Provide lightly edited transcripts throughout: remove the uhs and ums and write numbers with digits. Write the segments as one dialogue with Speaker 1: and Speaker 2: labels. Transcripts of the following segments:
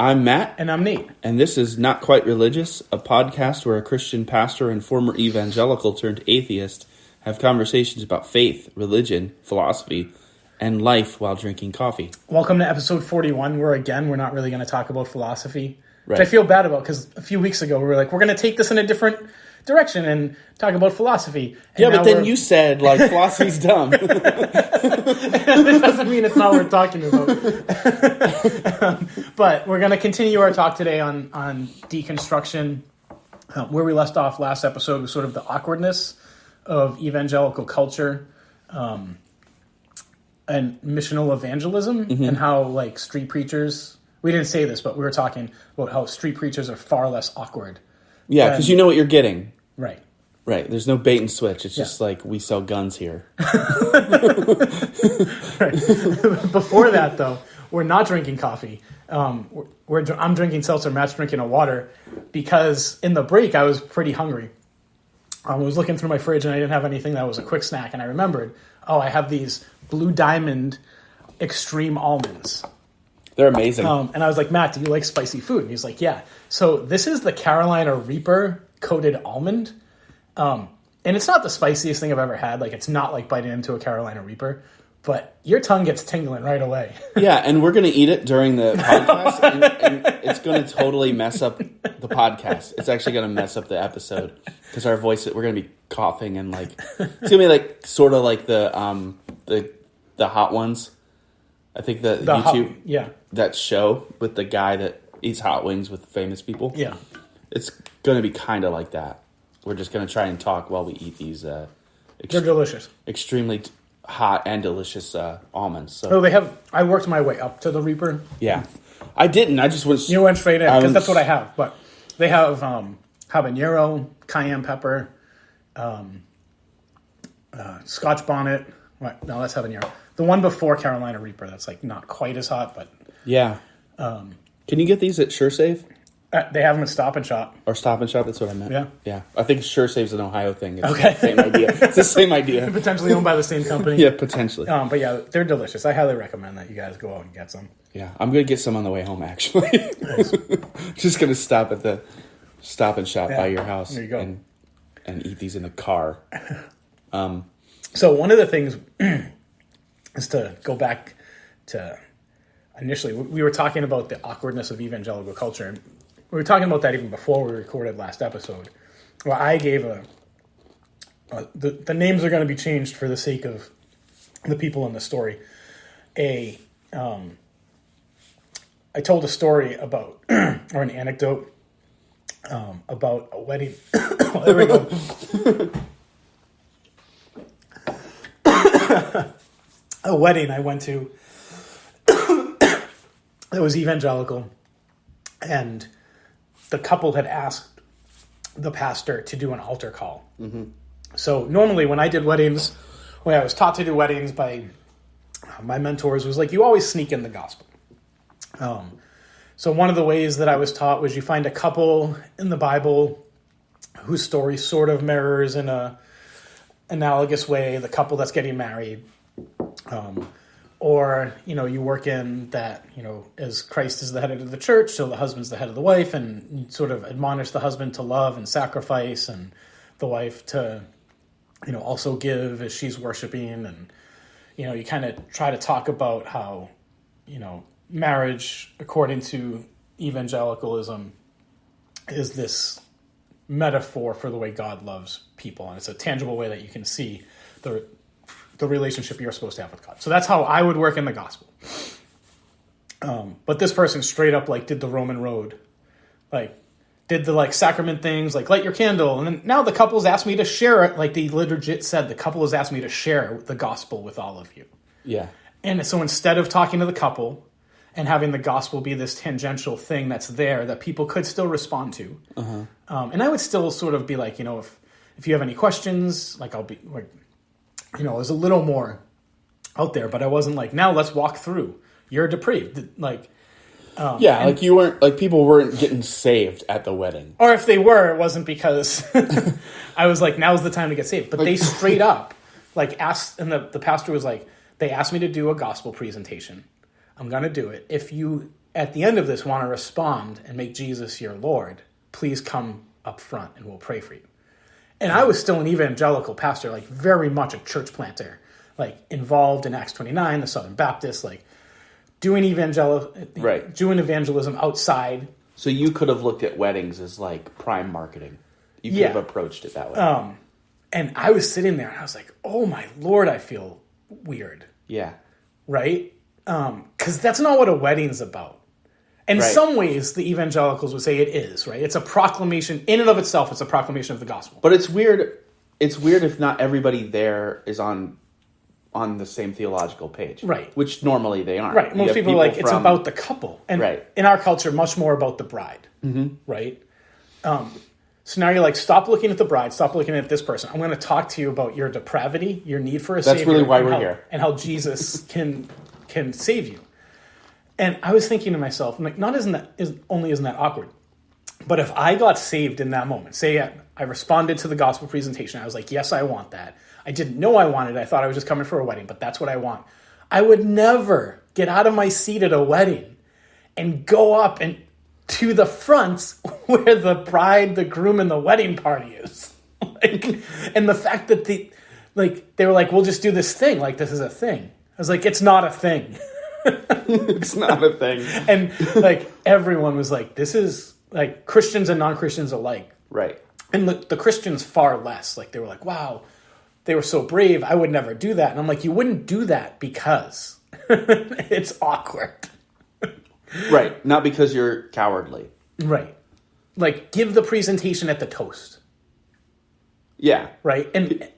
Speaker 1: I'm Matt.
Speaker 2: And I'm Nate.
Speaker 1: And this is Not Quite Religious, a podcast where a Christian pastor and former evangelical turned atheist have conversations about faith, religion, philosophy, and life while drinking coffee.
Speaker 2: Welcome to episode 41, where again, we're not really going to talk about philosophy,
Speaker 1: Right.
Speaker 2: which I feel bad about because a few weeks ago we were like, we're going to take this in a different direction and talk about philosaphy. And
Speaker 1: yeah, but then you said, philosophy's dumb.
Speaker 2: It doesn't mean it's not worth talking about. But we're going to continue our talk today on deconstruction. Where we left off last episode was sort of the awkwardness of evangelical culture and missional evangelism, and how street preachers, we didn't say this, but we were talking about how street preachers are far less awkward.
Speaker 1: Yeah, because you know what you're getting.
Speaker 2: Right.
Speaker 1: Right, there's no bait and switch. It's just we sell guns here.
Speaker 2: Right. Before that, though, we're not drinking coffee. I'm drinking seltzer, Matt's drinking a water, because in the break I was pretty hungry. I was looking through my fridge and I didn't have anything that was a quick snack, and I remembered, I have these Blue Diamond Extreme Almonds.
Speaker 1: They're amazing.
Speaker 2: And I was like, Matt, do you like spicy food? And he's like, yeah. So this is the Carolina Reaper coated almond. And it's not the spiciest thing I've ever had. It's not like biting into a Carolina Reaper, but your tongue gets tingling right away.
Speaker 1: Yeah, and we're going to eat it during the podcast, and it's going to totally mess up the podcast. It's actually going to mess up the episode because our voice, we're going to be coughing and it's going to be sort of like the Hot Ones. I think the YouTube, that show with the guy that eats hot wings with famous people.
Speaker 2: Yeah.
Speaker 1: It's going to be kind of like that. We're just going to try and talk while we eat these.
Speaker 2: They're delicious.
Speaker 1: Extremely hot and delicious almonds. So.
Speaker 2: I worked my way up to the Reaper.
Speaker 1: Yeah. I didn't. I just was...
Speaker 2: You went straight in, because that's what I have. But they have habanero, cayenne pepper, Scotch bonnet. What? No, that's habanero. The one before Carolina Reaper, that's not quite as hot, but...
Speaker 1: Yeah. Can you get these at SureSave?
Speaker 2: They have them at Stop and Shop.
Speaker 1: Or Stop and Shop, that's what I meant.
Speaker 2: Yeah.
Speaker 1: Yeah. I think SureSave's an Ohio thing. It's
Speaker 2: okay.
Speaker 1: The same idea. It's the same idea.
Speaker 2: Potentially owned by the same company.
Speaker 1: Yeah, potentially.
Speaker 2: But yeah, they're delicious. I highly recommend that you guys go out and get some.
Speaker 1: Yeah, I'm going to get some on the way home, actually.
Speaker 2: Nice.
Speaker 1: Just going to stop at the Stop and Shop by your house.
Speaker 2: There you go.
Speaker 1: And eat these in the car.
Speaker 2: So one of the things is to go back to initially, we were talking about the awkwardness of evangelical culture. And we were talking about that even before we recorded last episode. Well, I gave the names are going to be changed for the sake of the people in the story. I told a story about, or an anecdote about a wedding. There we go. A wedding I went to that was evangelical, and the couple had asked the pastor to do an altar call. Mm-hmm. So normally when I did weddings, when I was taught to do weddings by my mentors, was you always sneak in the gospel. So one of the ways that I was taught was you find a couple in the Bible whose story sort of mirrors in a analogous way the couple that's getting married. Or, you work in that, as Christ is the head of the church, so the husband's the head of the wife, and you sort of admonish the husband to love and sacrifice, and the wife to, also give as she's worshiping. And, you kind of try to talk about how, marriage, according to evangelicalism, is this metaphor for the way God loves people. And it's a tangible way that you can see the relationship you're supposed to have with God. So that's how I would work in the gospel. But this person straight up did the Roman road, did the sacrament things, light your candle. And then now the couple's asked me to share it. They legit said the couple has asked me to share the gospel with all of you.
Speaker 1: Yeah. And
Speaker 2: so instead of talking to the couple and having the gospel be this tangential thing that's there that people could still respond to. And I would still sort of be if you have any questions, I'll be it was a little more out there, but I wasn't now let's walk through. You're depraved.
Speaker 1: You weren't, people weren't getting saved at the wedding.
Speaker 2: Or if they were, it wasn't because I was now's the time to get saved. But they straight up, asked, and the pastor was they asked me to do a gospel presentation. I'm going to do it. If you at the end of this want to respond and make Jesus your Lord, please come up front and we'll pray for you. And I was still an evangelical pastor, like very much a church planter, like involved in Acts 29, the Southern Baptist, like doing evangelism outside.
Speaker 1: So you could have looked at weddings as like prime marketing. You could have approached it that way.
Speaker 2: And I was sitting there and I was like, oh my Lord, I feel weird.
Speaker 1: Yeah.
Speaker 2: Right? Because that's not what a wedding's about. In some ways, the evangelicals would say it is, right? It's a proclamation, in and of itself, it's a proclamation of the gospel.
Speaker 1: But it's weird. It's weird if not everybody there is on the same theological page.
Speaker 2: Right.
Speaker 1: Which normally they aren't.
Speaker 2: Right. Most people are like, it's about the couple. And in our culture, much more about the bride. Mm-hmm. Right? So now you're like, stop looking at the bride, stop looking at this person. I'm going to talk to you about your depravity, your need for a Savior.
Speaker 1: That's really why we're here.
Speaker 2: And how Jesus can save you. And I was thinking to myself, I'm like, isn't that awkward? But if I got saved in that moment, say I responded to the gospel presentation, I was like, yes, I want that. I didn't know I wanted it. I thought I was just coming for a wedding, but that's what I want. I would never get out of my seat at a wedding and go up and to the front where the bride, the groom, and the wedding party is. And the fact that they were like, we'll just do this thing. Like, this is a thing. I was like, it's not a thing.
Speaker 1: It's not a thing.
Speaker 2: And like everyone was like, this is like Christians and non-Christians alike.
Speaker 1: Right.
Speaker 2: And the Christians far less. Like they were like, wow, they were so brave. I would never do that. And I'm like, you wouldn't do that because it's awkward.
Speaker 1: Right. Not because you're cowardly.
Speaker 2: Right. Like give the presentation at the toast.
Speaker 1: Yeah.
Speaker 2: Right. And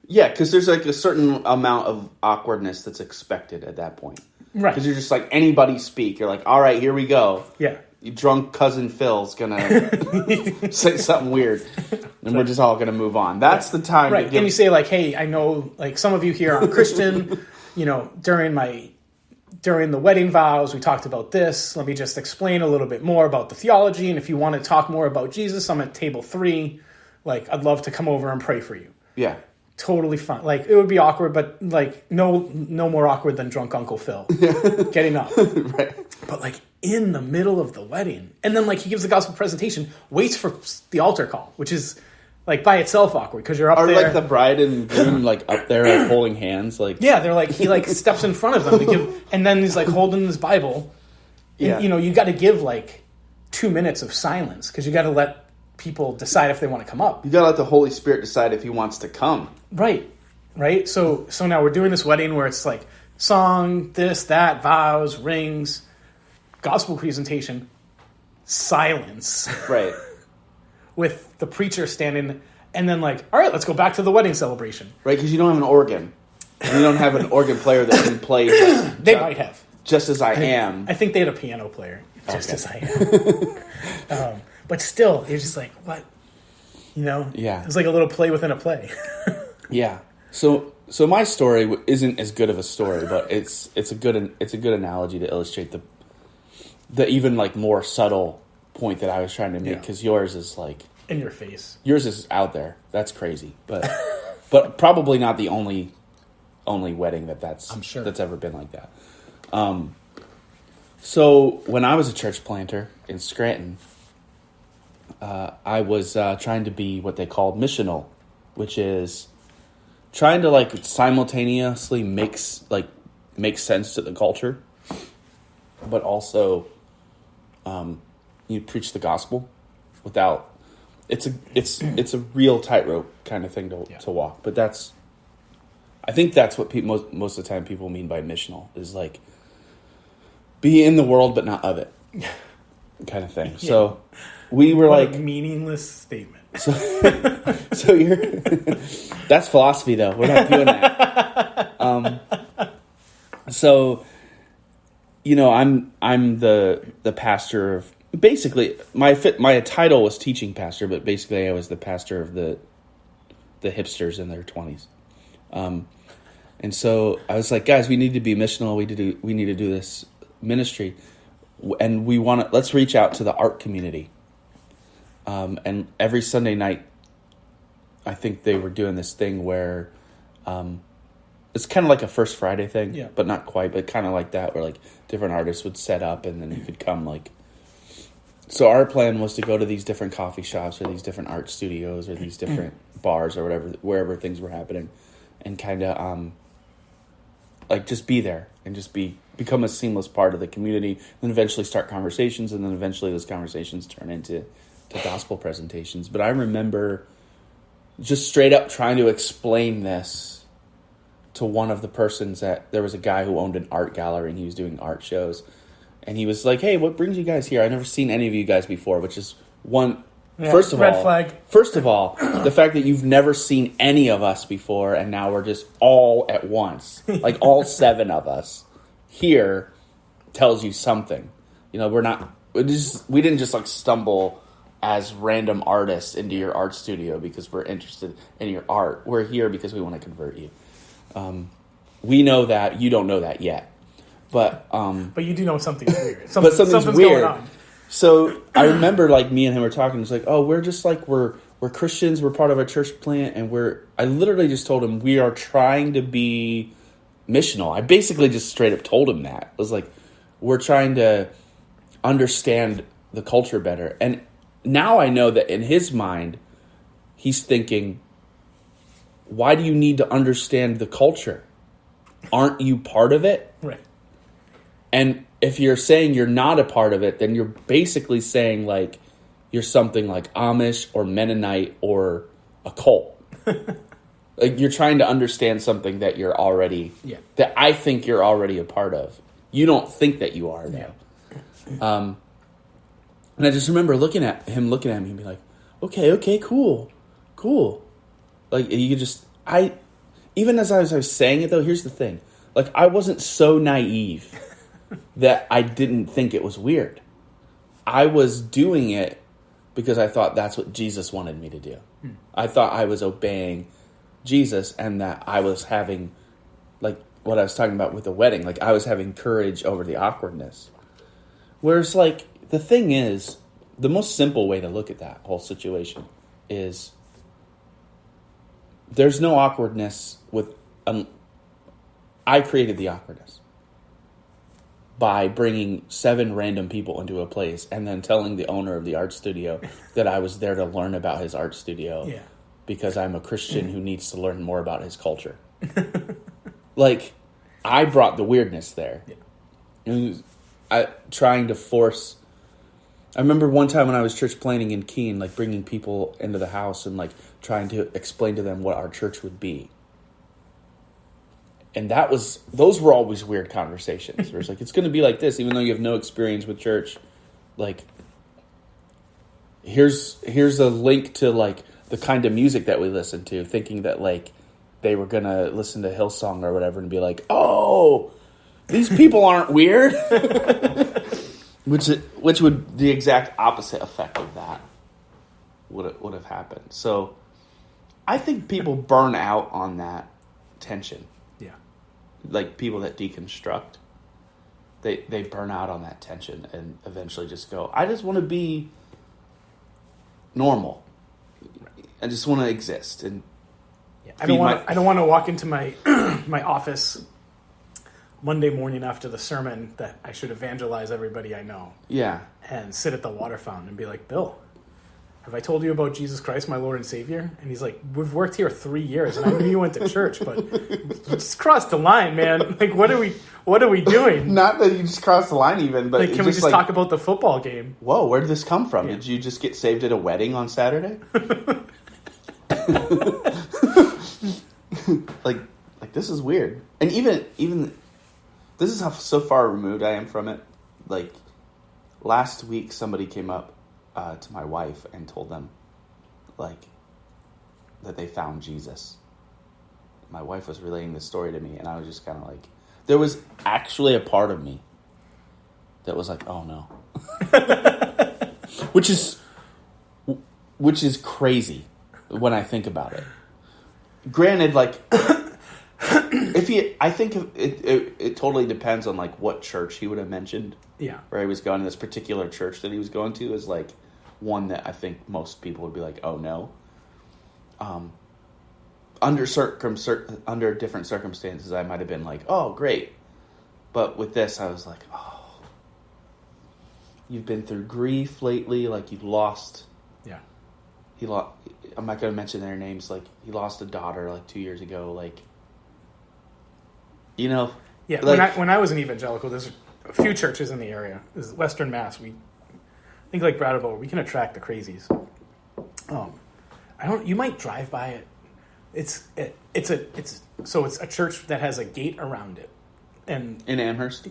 Speaker 1: yeah, because there's like a certain amount of awkwardness that's expected at that point.
Speaker 2: Right.
Speaker 1: Because you're just like, anybody speak. You're like, all right, here we go.
Speaker 2: Yeah.
Speaker 1: You drunk cousin Phil's going to say something weird. And we're just all going to move on. That's the time.
Speaker 2: Right. And you say like, hey, I know like some of you here are Christian. During the wedding vows, we talked about this. Let me just explain a little bit more about the theology. And if you want to talk more about Jesus, I'm at table 3. Like, I'd love to come over and pray for you.
Speaker 1: Yeah.
Speaker 2: Totally fine. Like, it would be awkward, but like no more awkward than drunk Uncle Phil getting up.
Speaker 1: Right.
Speaker 2: But like in the middle of the wedding, and then like he gives the gospel presentation, waits for the altar call, which is like by itself awkward because you're up there.
Speaker 1: Are like the bride and groom like up there like, holding hands? Like
Speaker 2: yeah, they're like he like steps in front of them to give, and then he's like holding his Bible. And,
Speaker 1: yeah.
Speaker 2: You got to give like 2 minutes of silence because you got to let people decide if they want to come up.
Speaker 1: You got to let the Holy Spirit decide if he wants to come.
Speaker 2: Right. So now we're doing this wedding where it's like song, this, that, vows, rings, gospel presentation, silence.
Speaker 1: Right.
Speaker 2: With the preacher standing, and then like, all right, let's go back to the wedding celebration.
Speaker 1: Right, because you don't have an organ. And you don't have an organ player that can play.
Speaker 2: They might have.
Speaker 1: Just as I am.
Speaker 2: I think they had a piano player. Just as I am. But still, you're just like, what?
Speaker 1: Yeah.
Speaker 2: It's like a little play within a play.
Speaker 1: Yeah. So my story isn't as good of a story, but it's a good analogy to illustrate the even like more subtle point that I was trying to make, because yours is like
Speaker 2: in your face.
Speaker 1: Yours is out there. That's crazy, but probably not the only wedding that's
Speaker 2: I'm sure
Speaker 1: that's ever been like that. So when I was a church planter in Scranton, I was trying to be what they called missional, which is trying to like simultaneously make sense to the culture, but also you preach the gospel without. It's a real tightrope kind of thing to walk. But I think that's what most of the time people mean by missional, is like be in the world but not of it kind of thing. Yeah. So we were
Speaker 2: what
Speaker 1: like
Speaker 2: a meaningless statement.
Speaker 1: So you're that's philosophy though. We're not doing that. So I'm the pastor of, basically my title was teaching pastor, but basically I was the pastor of the hipsters in their 20s. And so I was like, guys, we need to be missional. We need to do this ministry, and let's reach out to the art community. And every Sunday night, I think they were doing this thing where it's kind of like a First Friday thing,
Speaker 2: Yeah.
Speaker 1: but not quite, but kind of like that, where like different artists would set up and then you could come like. So our plan was to go to these different coffee shops or these different art studios or these different bars or whatever, wherever things were happening, and kind of like just be there and just become a seamless part of the community, and then eventually start conversations, and then eventually those conversations turn into gospel presentations. But I remember just straight up trying to explain this to one of the persons that there was a guy who owned an art gallery and he was doing art shows. And he was like, hey, what brings you guys here? I've never seen any of you guys before, which is one...
Speaker 2: Yeah,
Speaker 1: first of
Speaker 2: red
Speaker 1: all,
Speaker 2: flag.
Speaker 1: First of all, the fact that you've never seen any of us before and now we're just all at once, like all 7 of us here, tells you something. You know, we didn't just like stumble as random artists into your art studio because we're interested in your art. We're here because we want to convert you. We know that. You don't know that yet. But
Speaker 2: you do know something's weird.
Speaker 1: Something's weird.
Speaker 2: Going on.
Speaker 1: So I remember like me and him were talking. It's like, oh, we're just like we're Christians. We're part of a church plant, and I literally just told him we are trying to be missional. I basically just straight up told him that. I was like, we're trying to understand the culture better. And now I know that in his mind, he's thinking, why do you need to understand the culture? Aren't you part of it?
Speaker 2: Right.
Speaker 1: And if you're saying you're not a part of it, then you're basically saying like you're something like Amish or Mennonite or a cult. Like you're trying to understand something that you're already, that I think you're already a part of. You don't think that you are though. Yeah. And I just remember looking at me and be like, okay, cool. Like you could just, even as I was saying it though, here's the thing. Like I wasn't so naive that I didn't think it was weird. I was doing it because I thought that's what Jesus wanted me to do. I thought I was obeying Jesus and that I was having, like what I was talking about with the wedding, like I was having courage over the awkwardness. Whereas like, the thing is, the most simple way to look at that whole situation is there's no awkwardness with, I created the awkwardness by bringing 7 random people into a place and then telling the owner of the art studio that I was there to learn about his art studio because I'm a Christian who needs to learn more about his culture. Like, I brought the weirdness there. And trying to force... I remember one time when I was church planning in Keene, like bringing people into the house and like trying to explain to them what our church would be. And those were always weird conversations. Where it's like, it's going to be like this, even though you have no experience with church. Like, here's a link to like the kind of music that we listen to, thinking that like they were going to listen to Hillsong or whatever and be like, oh, these people aren't weird. Which would the exact opposite effect of that would have happened. So I think people burn out on that tension.
Speaker 2: Yeah.
Speaker 1: Like people that deconstruct, they burn out on that tension and eventually just go, I just want to be normal. I just want to exist and
Speaker 2: I don't want to walk into my my office Monday morning after the sermon that I should evangelize everybody I know. Yeah. And sit at the water fountain and be like, Bill, have I told you about Jesus Christ, my Lord and Savior? And he's like, we've worked here 3 years and I knew you went to church, but just crossed the line, man. Like, what are we doing?
Speaker 1: Not that you just crossed the line even, but
Speaker 2: like, can we just talk about the football game?
Speaker 1: Whoa, where did this come from? Yeah. Did you just get saved at a wedding on Saturday? like this is weird. And even this is how so far removed I am from it. Like, last week, somebody came up to my wife and told them, like, that they found Jesus. My wife was relaying this story to me, and I was just kind of like, there was actually a part of me that was like, oh no. Which is crazy when I think about it. Granted, like, I think it totally depends on like what church he would have mentioned. Yeah, where he was going. This particular church that he was going to is like one that I think most people would be like, "Oh no." under different circumstances, I might have been like, oh, great. But with this, I was like, oh, you've been through grief lately. Like, you've lost.
Speaker 2: Yeah.
Speaker 1: I'm not going to mention their names. Like, he lost a daughter like 2 years ago. Like, you know.
Speaker 2: Yeah.
Speaker 1: Like,
Speaker 2: when I was an evangelical, there's a few churches in the area. There's Western Mass. We think like Brattleboro, we can attract the crazies. You might drive by it. It's a church that has a gate around it, and
Speaker 1: in Amherst.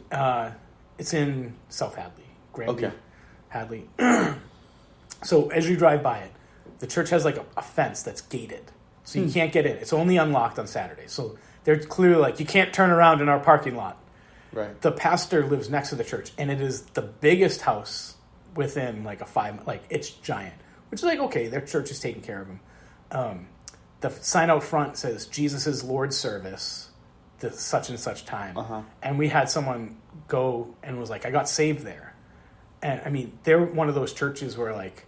Speaker 2: It's in South Hadley, Granby,
Speaker 1: Okay.
Speaker 2: Hadley. So as you drive by it, the church has like a fence that's gated, so you can't get in. It's only unlocked on Saturdays. So they're clearly like, you can't turn around in our parking lot.
Speaker 1: Right.
Speaker 2: The pastor lives next to the church, and it is the biggest house within like it's giant. Which is like, okay, their church is taking care of them. The sign out front says Jesus' Lord's service, the such and such time.
Speaker 1: Uh-huh.
Speaker 2: And we had someone go and was like, I got saved there. And I mean, they're one of those churches where like,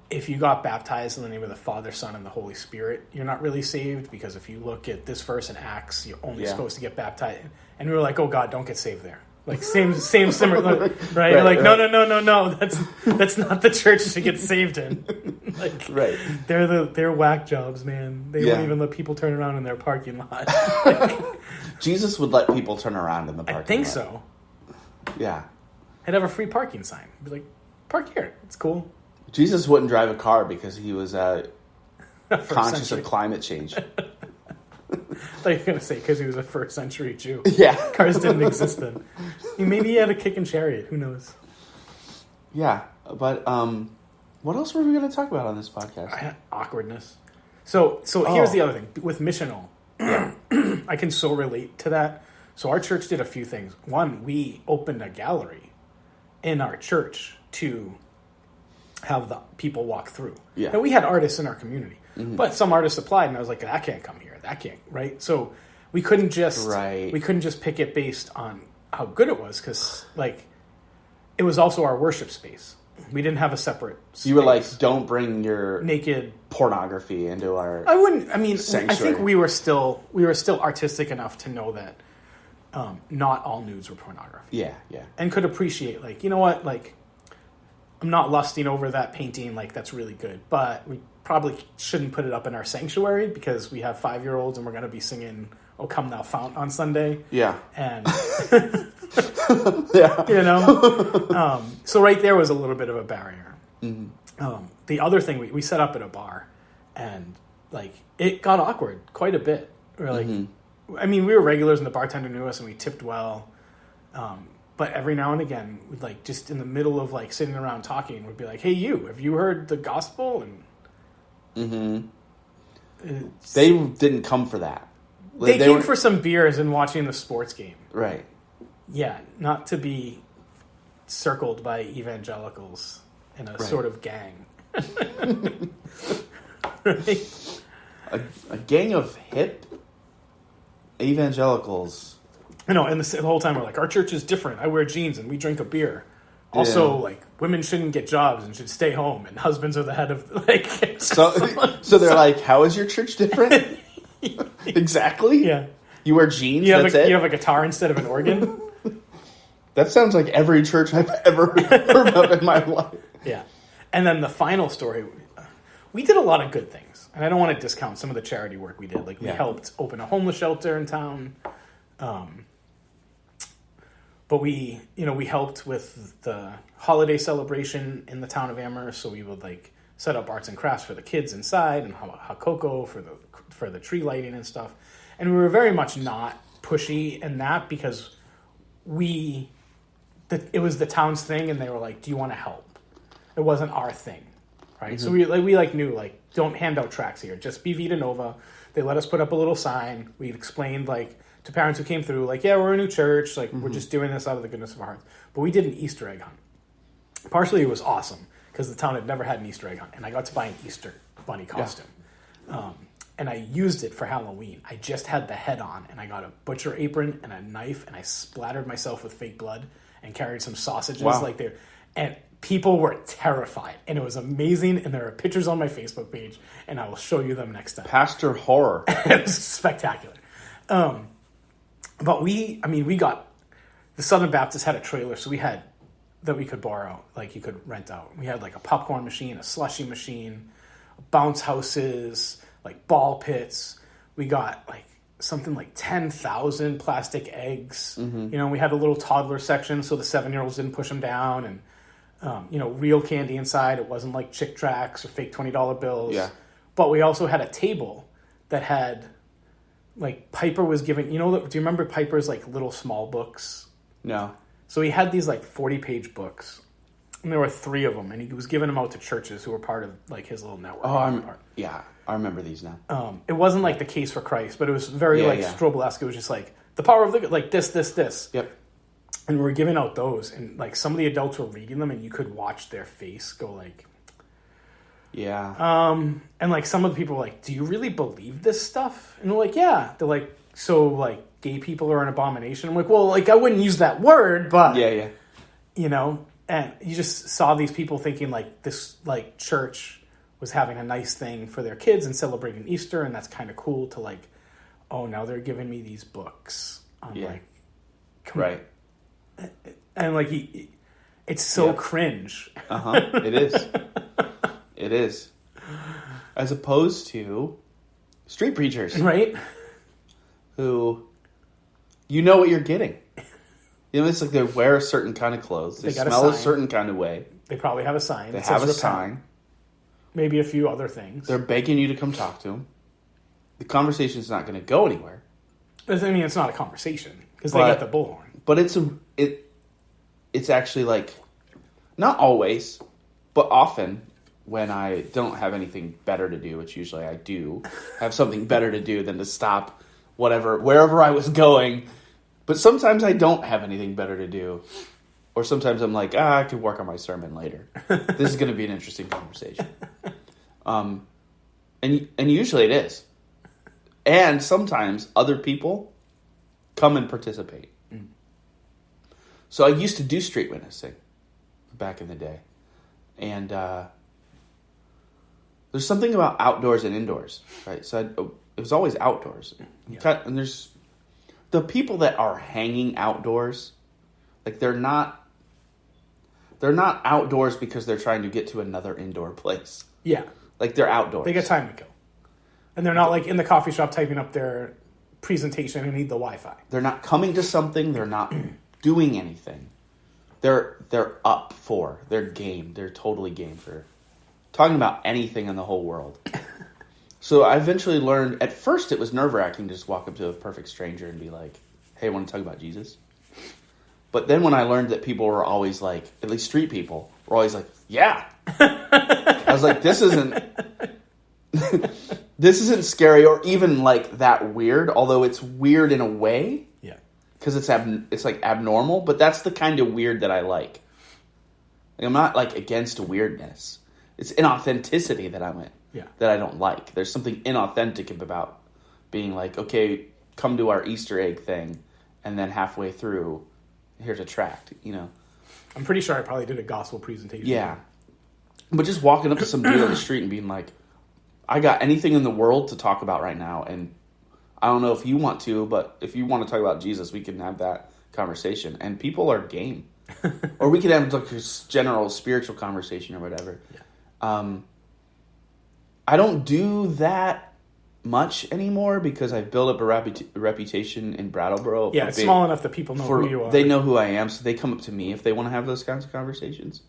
Speaker 2: if you got baptized in the name of the Father, Son, and the Holy Spirit, you're not really saved, because if you look at this verse in Acts, you're only supposed to get baptized. And we were like, oh God, don't get saved there. Like same similar, right? You're like, no, that's not the church to get saved in. Like,
Speaker 1: right.
Speaker 2: They're whack jobs, man. They won't even let people turn around in their parking lot. Like,
Speaker 1: Jesus would let people turn around in the parking lot.
Speaker 2: I think so.
Speaker 1: Yeah.
Speaker 2: He'd have a free parking sign. He'd be like, park here. It's cool.
Speaker 1: Jesus wouldn't drive a car because he was conscious of climate change.
Speaker 2: I thought you were going to say because he was a first century Jew.
Speaker 1: Yeah.
Speaker 2: Cars didn't exist then. Maybe he had a kicking chariot. Who knows?
Speaker 1: Yeah. But what else were we going to talk about on this podcast?
Speaker 2: Awkwardness. So here's the other thing. With missional, I can so relate to that. So our church did a few things. One, we opened a gallery in our church to have the people walk through.
Speaker 1: Yeah.
Speaker 2: And we had artists in our community. Mm-hmm. But some artists applied, and I was like, that can't come here. That can't, right? So we couldn't just pick it based on how good it was, because like it was also our worship space. We didn't have a separate space.
Speaker 1: You were like, don't bring your
Speaker 2: naked
Speaker 1: pornography into our
Speaker 2: sanctuary. I think we were still artistic enough to know that not all nudes were pornography.
Speaker 1: Yeah.
Speaker 2: And could appreciate, like, you know what, like, I'm not lusting over that painting, like, that's really good, but we probably shouldn't put it up in our sanctuary because we have 5-year-olds and we're going to be singing "O Come Thou Fount" on Sunday.
Speaker 1: Yeah.
Speaker 2: And,
Speaker 1: yeah.
Speaker 2: you know? So right there was a little bit of a barrier. Mm-hmm. The other thing, we set up at a bar, and, like, it got awkward quite a bit. We're like, I mean, we were regulars and the bartender knew us and we tipped well. But every now and again, we'd like just in the middle of like sitting around talking, we'd be like, "Hey, have you heard the gospel?" And
Speaker 1: they didn't come for that.
Speaker 2: They came for some beers and watching the sports game.
Speaker 1: Right.
Speaker 2: Yeah, not to be circled by evangelicals in a sort of gang. Right?
Speaker 1: A gang of hip evangelicals.
Speaker 2: I know, and the whole time we're like, our church is different. I wear jeans and we drink a beer. Also, like, women shouldn't get jobs and should stay home, and husbands are the head of, like...
Speaker 1: So they're like, how is your church different? Exactly?
Speaker 2: Yeah.
Speaker 1: You wear jeans,
Speaker 2: you
Speaker 1: it?
Speaker 2: You have a guitar instead of an organ?
Speaker 1: That sounds like every church I've ever heard of in my life.
Speaker 2: Yeah. And then the final story, we did a lot of good things. And I don't want to discount some of the charity work we did. Like, we helped open a homeless shelter in town. But we helped with the holiday celebration in the town of Amherst. So we would like set up arts and crafts for the kids inside, and hakoko for the tree lighting and stuff. And we were very much not pushy in that because it was the town's thing, and they were like, "Do you want to help?" It wasn't our thing, right? Mm-hmm. So we knew like, don't hand out tracts here. Just be Vita Nova. They let us put up a little sign. We explained like to parents who came through, like, yeah, we're a new church. Like, we're just doing this out of the goodness of our hearts. But we did an Easter egg hunt. Partially, it was awesome because the town had never had an Easter egg hunt, and I got to buy an Easter bunny costume. Yeah. And I used it for Halloween. I just had the head on, and I got a butcher apron and a knife, and I splattered myself with fake blood and carried some sausages.
Speaker 1: Wow.
Speaker 2: Like, And people were terrified, and it was amazing. And there are pictures on my Facebook page, and I will show you them next time.
Speaker 1: Pastor horror.
Speaker 2: It was spectacular. But we got, the Southern Baptist had a trailer, so we had, that we could borrow, like you could rent out. We had like a popcorn machine, a slushie machine, bounce houses, like ball pits. We got like something like 10,000 plastic eggs. You know, we had a little toddler section so the 7-year-olds didn't push them down, and you know, real candy inside. It wasn't like Chick Tracts or fake $20 bills.
Speaker 1: Yeah.
Speaker 2: But we also had a table that had, like, Piper was giving, you know, do you remember Piper's like little small books?
Speaker 1: No.
Speaker 2: So he had these like 40-page books, and there were 3 of them, and he was giving them out to churches who were part of like his little network.
Speaker 1: Oh, I remember these now.
Speaker 2: It wasn't like the Case for Christ, but it was very Strobel-esque. It was just like the power of the, like this.
Speaker 1: Yep.
Speaker 2: And we were giving out those, and like some of the adults were reading them, and you could watch their face go like,
Speaker 1: yeah.
Speaker 2: and like some of the people were like, "Do you really believe this stuff?" And they're like, "Yeah." They're like, "So like gay people are an abomination?" I'm like, "Well, like I wouldn't use that word, but
Speaker 1: yeah.
Speaker 2: You know." And you just saw these people thinking like this, like church was having a nice thing for their kids and celebrating Easter, and that's kind of cool to like, oh, now they're giving me these books. I'm like,
Speaker 1: right.
Speaker 2: And like, it's so cringe.
Speaker 1: It is. It is. As opposed to street preachers.
Speaker 2: Right.
Speaker 1: Who, you know what you're getting. You know, it's like they wear a certain kind of clothes. They smell a certain kind of way.
Speaker 2: They probably have a sign.
Speaker 1: They have a sign.
Speaker 2: Maybe a few other things.
Speaker 1: They're begging you to come talk to them. The conversation's not going to go anywhere.
Speaker 2: I mean, it's not a conversation because they got the bullhorn.
Speaker 1: But it's actually like, not always, but often when I don't have anything better to do, which usually I do have something better to do than to stop wherever I was going. But sometimes I don't have anything better to do. Or sometimes I'm like, I could work on my sermon later. This is going to be an interesting conversation. And usually it is. And sometimes other people come and participate. So I used to do street witnessing back in the day. And there's something about outdoors and indoors, right? So it was always outdoors. Yeah. And there's the people that are hanging outdoors, like they're not outdoors because they're trying to get to another indoor place. Yeah. Like they're outdoors.
Speaker 2: They got time to kill. And they're not like in the coffee shop typing up their presentation and need the Wi-Fi.
Speaker 1: They're not coming to something. They're not doing anything. They're up for. They're game. They're totally game for talking about anything in the whole world. So I eventually learned, at first it was nerve-wracking to just walk up to a perfect stranger and be like, hey, want to talk about Jesus? But then when I learned that people were always like, at least street people, were always like, yeah. I was like, this isn't scary or even like that weird, although it's weird in a way. Yeah. Because it's like abnormal, but that's the kind of weird that I like. I'm not like against weirdness. It's inauthenticity that that I don't like. There's something inauthentic about being like, okay, come to our Easter egg thing, and then halfway through, here's a tract, you know.
Speaker 2: I'm pretty sure I probably did a gospel presentation.
Speaker 1: Yeah. But just walking up to some dude on the street and being like, I got anything in the world to talk about right now, and I don't know if you want to, but if you want to talk about Jesus, we can have that conversation. And people are game. Or we could have like a general spiritual conversation or whatever. Yeah. I don't do that much anymore because I've built up a reputation in Brattleboro.
Speaker 2: Yeah, it's small enough that people know who you are.
Speaker 1: They know who I am, so they come up to me if they want to have those kinds of conversations.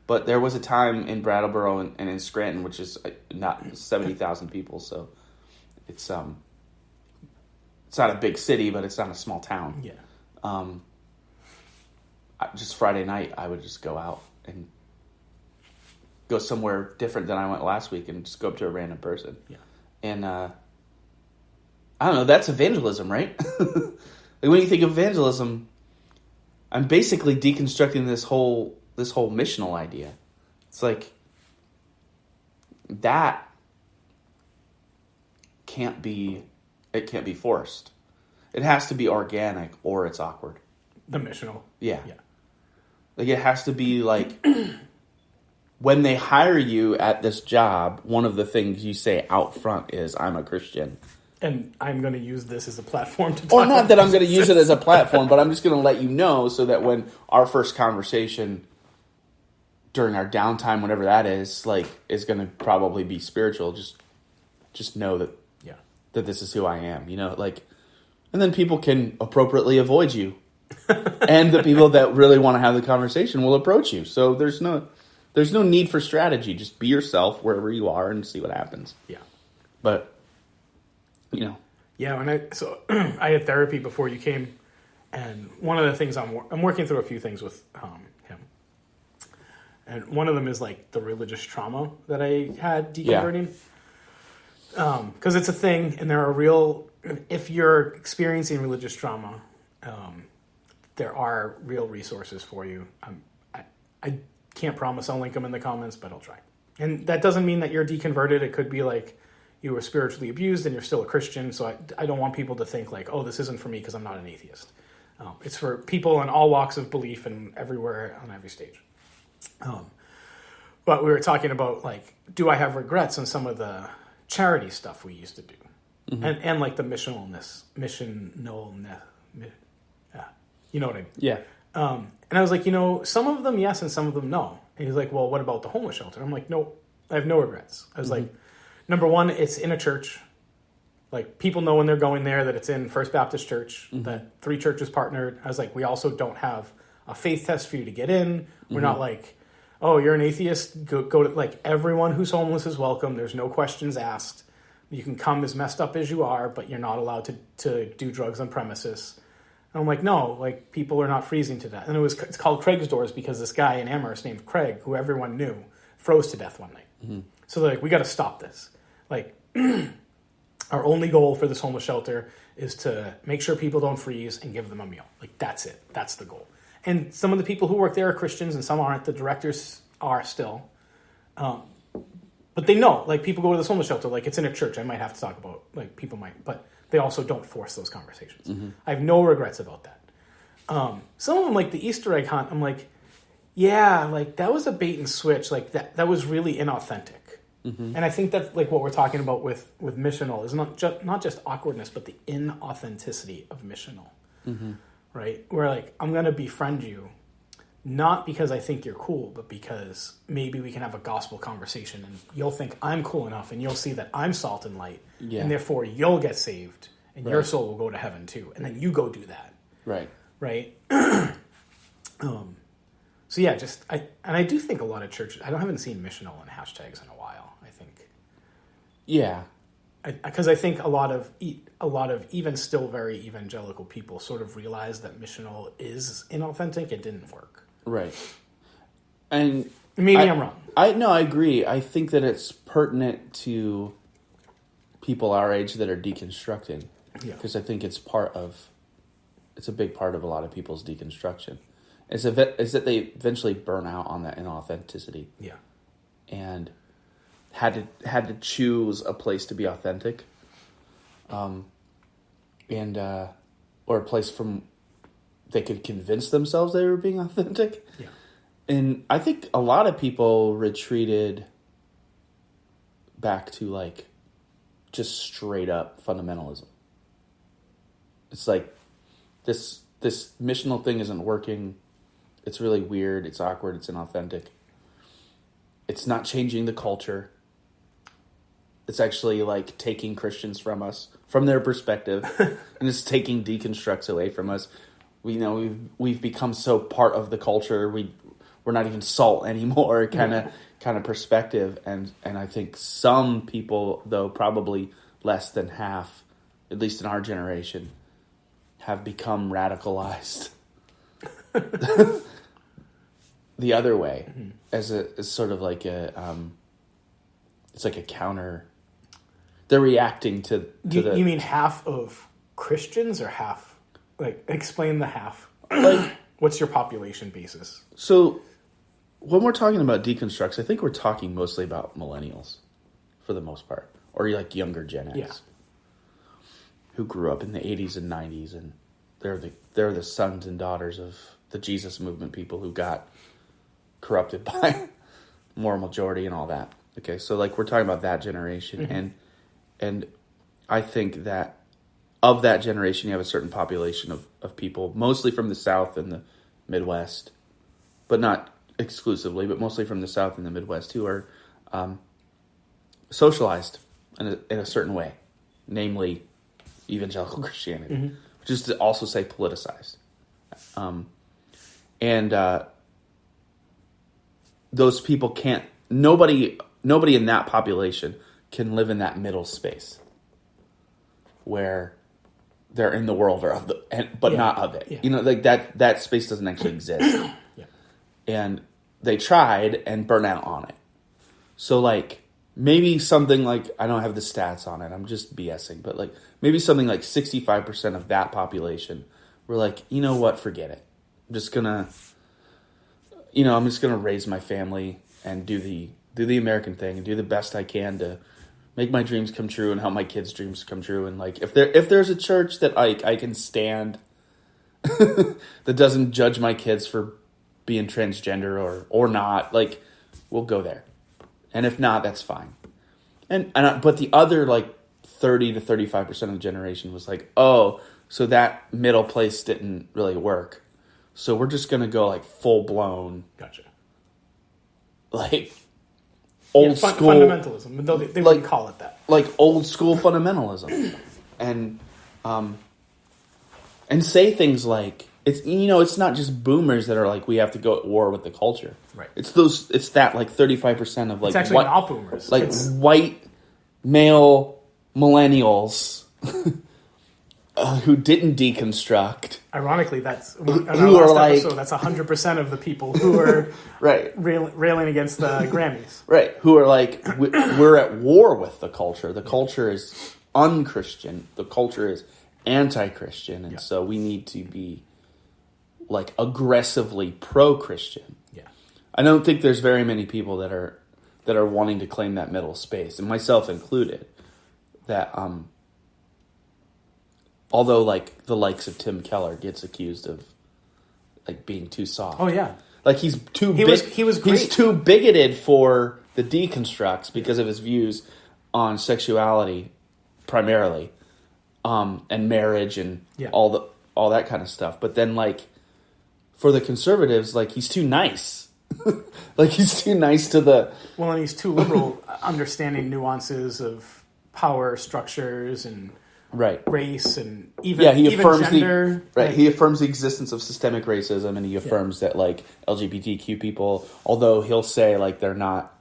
Speaker 1: But there was a time in Brattleboro and in Scranton, which is not 70,000 people, so it's not a big city, but it's not a small town. Yeah. Just Friday night, I would just go out and go somewhere different than I went last week and just go up to a random person. Yeah. And I don't know, that's evangelism, right? Like when you think of evangelism, I'm basically deconstructing this whole missional idea. It's like that can't be forced. It has to be organic or it's awkward.
Speaker 2: The missional.
Speaker 1: Yeah. Like, it has to be like, when they hire you at this job, one of the things you say out front is, I'm a Christian.
Speaker 2: And I'm going to use this as a platform to talk
Speaker 1: Or not
Speaker 2: about
Speaker 1: that I'm going to use it as a platform, but I'm just going to let you know so that when our first conversation during our downtime, whenever that is, like, is going to probably be spiritual, just know that that this is who I am, you know, like, and then people can appropriately avoid you. And the people that really want to have the conversation will approach you. So there's no need for strategy. Just be yourself wherever you are and see what happens.
Speaker 2: Yeah.
Speaker 1: But, you know.
Speaker 2: Yeah, I had therapy before you came, and one of the things I'm working through a few things with him. And one of them is like the religious trauma that I had deconverting. Because it's a thing, and there are if you're experiencing religious trauma, there are real resources for you. I can't promise I'll link them in the comments, but I'll try. And that doesn't mean that you're deconverted. It could be like you were spiritually abused and you're still a Christian. So I don't want people to think like, oh, this isn't for me because I'm not an atheist. It's for people in all walks of belief and everywhere on every stage. But we were talking about like, do I have regrets on some of the charity stuff we used to do? Mm-hmm. And like the missionalness, you know what I mean?
Speaker 1: Yeah.
Speaker 2: And I was like, some of them yes and some of them no. And he's like, well, what about the homeless shelter? I'm like, no, I have no regrets. I was like, number one, it's in a church. Like, people know when they're going there that it's in First Baptist Church, that 3 churches partnered. I was like, we also don't have a faith test for you to get in. We're not like, oh, you're an atheist, go to, like, everyone who's homeless is welcome. There's no questions asked. You can come as messed up as you are, but you're not allowed to do drugs on premises. And I'm like, no, like, people are not freezing to death. And it's called Craig's Doors because this guy in Amherst named Craig, who everyone knew, froze to death one night. So they're like, we got to stop this. Like, our only goal for this homeless shelter is to make sure people don't freeze and give them a meal. Like, that's it. That's the goal. And some of the people who work there are Christians and some aren't. The directors are still. But they know, like, people go to this homeless shelter, like, it's in a church. I might have to talk about, like, people might, but they also don't force those conversations. I have no regrets about that. Some of them, like the Easter egg hunt, I'm like, yeah, like, that was a bait and switch. Like, that was really inauthentic. And I think that, like, what we're talking about with missional is not just awkwardness, but the inauthenticity of missional, right? Where, like, I'm going to befriend you, not because I think you're cool, but because maybe we can have a gospel conversation and you'll think I'm cool enough and you'll see that I'm salt and light, and therefore you'll get saved and your soul will go to heaven too. And then you go do that. Right. So yeah, I do think a lot of churches, I haven't seen missional and hashtags in a while, I think.
Speaker 1: Yeah.
Speaker 2: Because I think a lot of even still very evangelical people sort of realize that missional is inauthentic. It didn't work.
Speaker 1: Right. And
Speaker 2: maybe I'm wrong.
Speaker 1: I agree. I think that it's pertinent to people our age that are deconstructing. Yeah. Because I think it's a big part of a lot of people's deconstruction. Is that they eventually burn out on that inauthenticity. Yeah. And had to choose a place to be authentic. Or a place from they could convince themselves they were being authentic. Yeah. And I think a lot of people retreated back to, like, just straight up fundamentalism. It's like this missional thing isn't working. It's really weird. It's awkward. It's inauthentic. It's not changing the culture. It's actually, like, taking Christians from us, from their perspective, and it's taking deconstructs away from us. We've become so part of the culture. We're not even salt anymore, kind of perspective. And I think some people, though probably less than half, at least in our generation, have become radicalized the other way, as sort of like it's like a counter. They're reacting to
Speaker 2: You mean half of Christians or half? Like, explain the half.
Speaker 1: Like,
Speaker 2: what's your population basis?
Speaker 1: So, when we're talking about deconstructs, I think we're talking mostly about millennials, for the most part, or like younger Gen X, who grew up in the 80s and 90s, and they're the sons and daughters the Jesus movement people who got corrupted by moral majority and all that. Okay, so like we're talking about that generation, and I think that of that generation, you have a certain population of people, mostly from the South and the Midwest, but not exclusively, but mostly from the South and the Midwest, who are socialized in a certain way, namely evangelical Christianity, which is to also say politicized. And those people can't, nobody in that population can live in that middle space where they're in the world or but not of it.
Speaker 2: Yeah.
Speaker 1: You know, like that space doesn't actually exist.
Speaker 2: Yeah.
Speaker 1: And they tried and burnt out on it. So like maybe something like, I don't have the stats on it, I'm just BSing, but like maybe something like 65% of that population were like, you know what, forget it. I'm just gonna raise my family and do the American thing and do the best I can to make my dreams come true and help my kids' dreams come true. And like if there's a church that I can stand that doesn't judge my kids for being transgender or not, like we'll go there. And if not, that's fine. But the other like 30 to 35% of the generation was like, oh, so that middle place didn't really work. So we're just going to go like full blown.
Speaker 2: Gotcha.
Speaker 1: Like old school
Speaker 2: fundamentalism. Though they wouldn't call it that.
Speaker 1: Like old school fundamentalism. And say things like, it's not just boomers that are like, we have to go at war with the culture.
Speaker 2: Right.
Speaker 1: It's that like 35% of like,
Speaker 2: it's actually not boomers.
Speaker 1: Like white male millennials who didn't deconstruct.
Speaker 2: Ironically, that's
Speaker 1: who are like,
Speaker 2: episode, that's 100% of the people who are
Speaker 1: right
Speaker 2: railing against the Grammys.
Speaker 1: Right. Who are like, we're at war with the culture. The culture is unchristian. The culture is anti-Christian. And so we need to be like aggressively pro-Christian. Yeah. I don't think there's very many people that are wanting to claim that middle space, and myself included, that although like the likes of Tim Keller gets accused of like being too soft.
Speaker 2: Oh yeah.
Speaker 1: Like he was great. He's too bigoted for the deconstructs because of his views on sexuality primarily, and marriage and all that kind of stuff. But then like for the conservatives, like he's too nice. Like he's too nice to the...
Speaker 2: Well, and he's too liberal, understanding nuances of power structures and race and even gender.
Speaker 1: He affirms the existence of systemic racism, and he affirms that like LGBTQ people, although he'll say like they're not...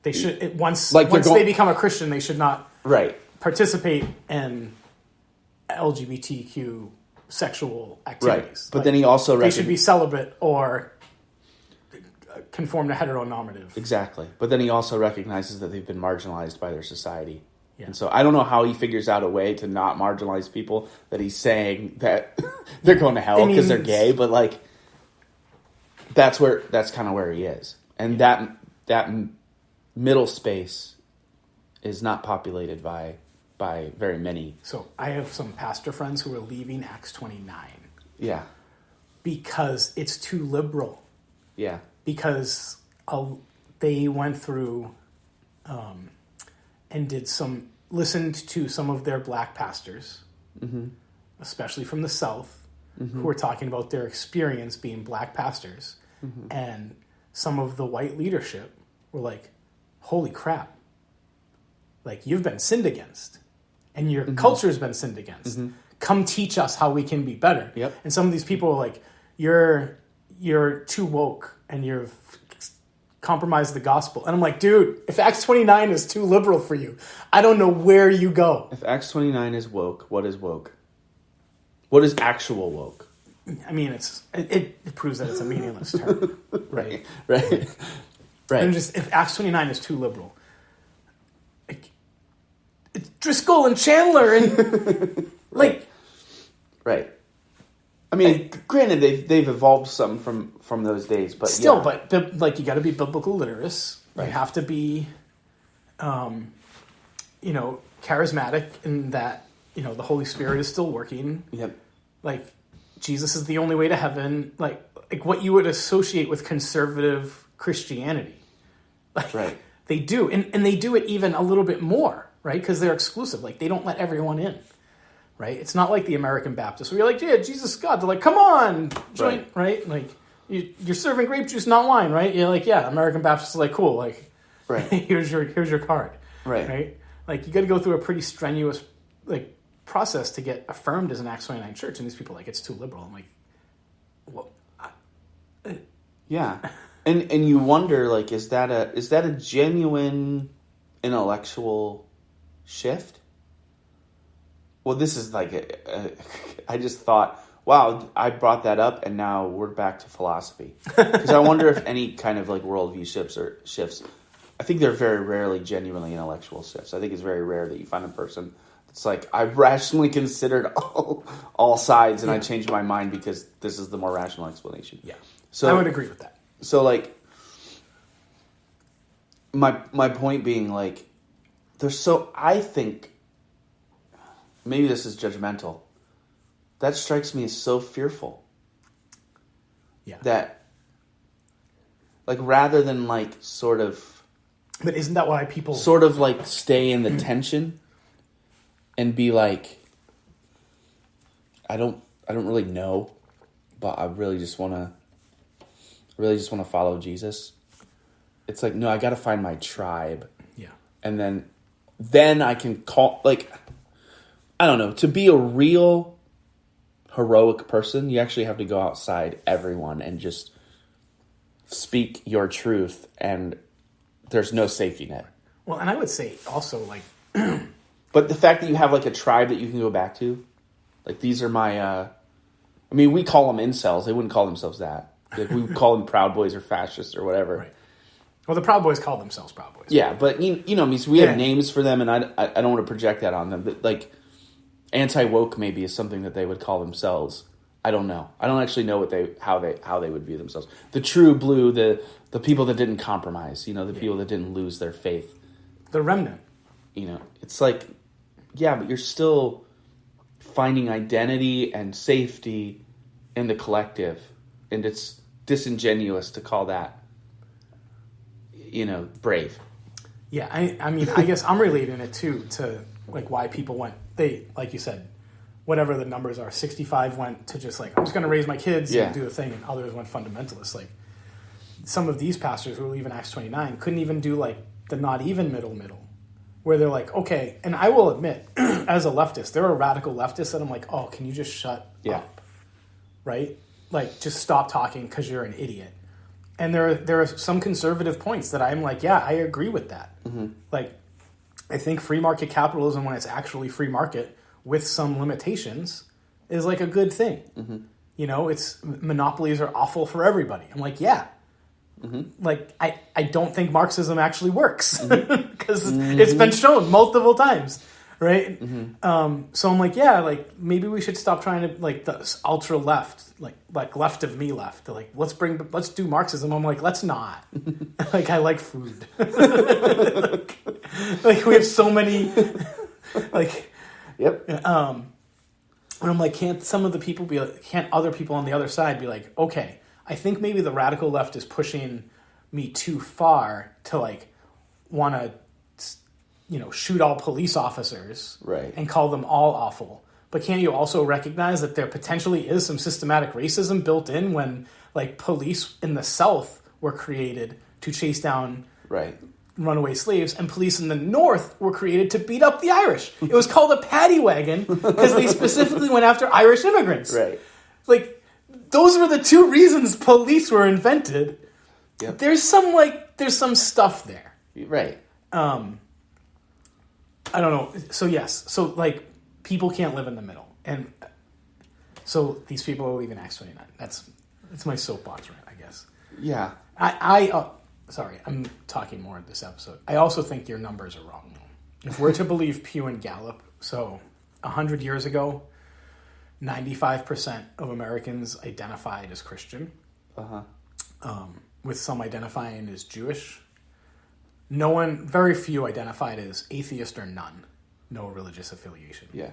Speaker 2: They should... Once they become a Christian, they should not participate in LGBTQ sexual activities.
Speaker 1: Right. But then he also...
Speaker 2: They should be celibate or conform to heteronormative.
Speaker 1: Exactly. But then he also recognizes that they've been marginalized by their society. Yeah. And so I don't know how he figures out a way to not marginalize people, that he's saying that they're going to hell because they're gay, but like that's kind of where he is. And that middle space is not populated by very many.
Speaker 2: So I have some pastor friends who are leaving Acts 29.
Speaker 1: Yeah.
Speaker 2: Because it's too liberal.
Speaker 1: Yeah.
Speaker 2: Because they went through and listened to some of their black pastors, especially from the South, who were talking about their experience being black pastors. And some of the white leadership were like, holy crap, like you've been sinned against and your culture's been sinned against. Come teach us how we can be better.
Speaker 1: Yep.
Speaker 2: And some of these people are like, you're too woke and you've compromised the gospel. And I'm like, dude, if Acts 29 is too liberal for you, I don't know where you go.
Speaker 1: If Acts 29 is woke, what is woke? What is actual woke?
Speaker 2: I mean, it proves that it's a meaningless term. Right. And just, if Acts 29 is too liberal, it's Driscoll and Chandler and like...
Speaker 1: Right. I mean, granted, they've evolved some from those days, but
Speaker 2: still, but like you got to be biblical literate. Right. You have to be, charismatic in that the Holy Spirit is still working.
Speaker 1: Yep.
Speaker 2: Like Jesus is the only way to heaven, like what you would associate with conservative Christianity. Like,
Speaker 1: Right.
Speaker 2: They do, and they do it even a little bit more, right? Because they're exclusive. Like, they don't let everyone in, right? It's not like the American Baptists where you're like, yeah, Jesus is God. They're like, come on, join, right? Like, you're serving grape juice, not wine, right? You're like, yeah, American Baptists are like, cool, like,
Speaker 1: Right.
Speaker 2: here's your card,
Speaker 1: Right.
Speaker 2: Like, you got to go through a pretty strenuous, like, process to get affirmed as an Acts 29 church, and these people are like, it's too liberal. I'm like, well,
Speaker 1: Yeah. And you wonder, like, is that a genuine intellectual shift? Well, this is like I just thought, wow, I brought that up, and now we're back to philosophy. Because I wonder if any kind of like worldview shifts. I think they're very rarely genuinely intellectual shifts. I think it's very rare that you find a person that's like, I've rationally considered all sides, and I changed my mind because this is the more rational explanation.
Speaker 2: yeah.
Speaker 1: So
Speaker 2: I would agree with that.
Speaker 1: So, like, my point being, like, I think, maybe this is judgmental, that strikes me as so fearful.
Speaker 2: Yeah.
Speaker 1: That, like, rather than, like, sort of,
Speaker 2: But isn't that why people...
Speaker 1: like, stay in the tension and be like, I don't really know, but I really just want to follow Jesus. It's like, no, I got to find my tribe.
Speaker 2: Yeah.
Speaker 1: And then I can call, like, I don't know, to be a real heroic person, you actually have to go outside everyone and just speak your truth, and there's no safety net.
Speaker 2: Well, and I would say also, like...
Speaker 1: But the fact that you have, like, a tribe that you can go back to, like, these are my, we call them incels. They wouldn't call themselves that. Like, we would call them Proud Boys or fascists or whatever.
Speaker 2: Right. Well, the Proud Boys call themselves Proud Boys.
Speaker 1: Yeah, but you know, so we have names for them, and I don't want to project that on them. But like, anti-woke maybe is something that they would call themselves. I don't know. I don't actually know how they would view themselves. The true blue, the people that didn't compromise. You know, the people that didn't lose their faith.
Speaker 2: The remnant.
Speaker 1: You know, it's like, yeah, but you're still finding identity and safety in the collective, and it's disingenuous to call that, you know, brave.
Speaker 2: Yeah, I mean, I guess I'm relating it too to like why people went. They, like you said, whatever the numbers are, 65 went to just like, I'm just going to raise my kids and do the thing, and others went fundamentalist. Like some of these pastors who were leaving Acts 29 couldn't even do like the not even middle, where they're like, okay, and I will admit, as a leftist, there are radical leftists that I'm like, oh, can you just shut up, right? Like, just stop talking because you're an idiot. And there are some conservative points that I'm like, yeah, I agree with that. Mm-hmm. Like, I think free market capitalism, when it's actually free market with some limitations, is like a good thing. Mm-hmm. You know, it's monopolies are awful for everybody. I'm like, yeah. Mm-hmm. Like, I don't think Marxism actually works because it's been shown multiple times, right? Mm-hmm. So I'm like, yeah, like maybe we should stop trying to like the ultra left, like left of me left. They're like, let's do Marxism. I'm like, let's not. Like, I like food. Like we have so many, like,
Speaker 1: yep.
Speaker 2: And I'm like, can't other people on the other side be like, okay, I think maybe the radical left is pushing me too far to like want to, you know, shoot all police officers and call them all awful. But can't you also recognize that there potentially is some systematic racism built in when like police in the South were created to chase down runaway slaves, and police in the North were created to beat up the Irish? It was called a paddy wagon because they specifically went after Irish immigrants. Right. Like, those were the two reasons police were invented. Yep. There's some stuff there.
Speaker 1: Right.
Speaker 2: I don't know. So yes. So like people can't live in the middle. And so these people are leaving Acts 29. That's my soapbox rant, I guess.
Speaker 1: Yeah.
Speaker 2: Sorry, I'm talking more in this episode. I also think your numbers are wrong. If we're to believe Pew and Gallup, so 100 years ago, 95% of Americans identified as Christian, with some identifying as Jewish. Very few identified as atheist or none. No religious affiliation.
Speaker 1: Yeah.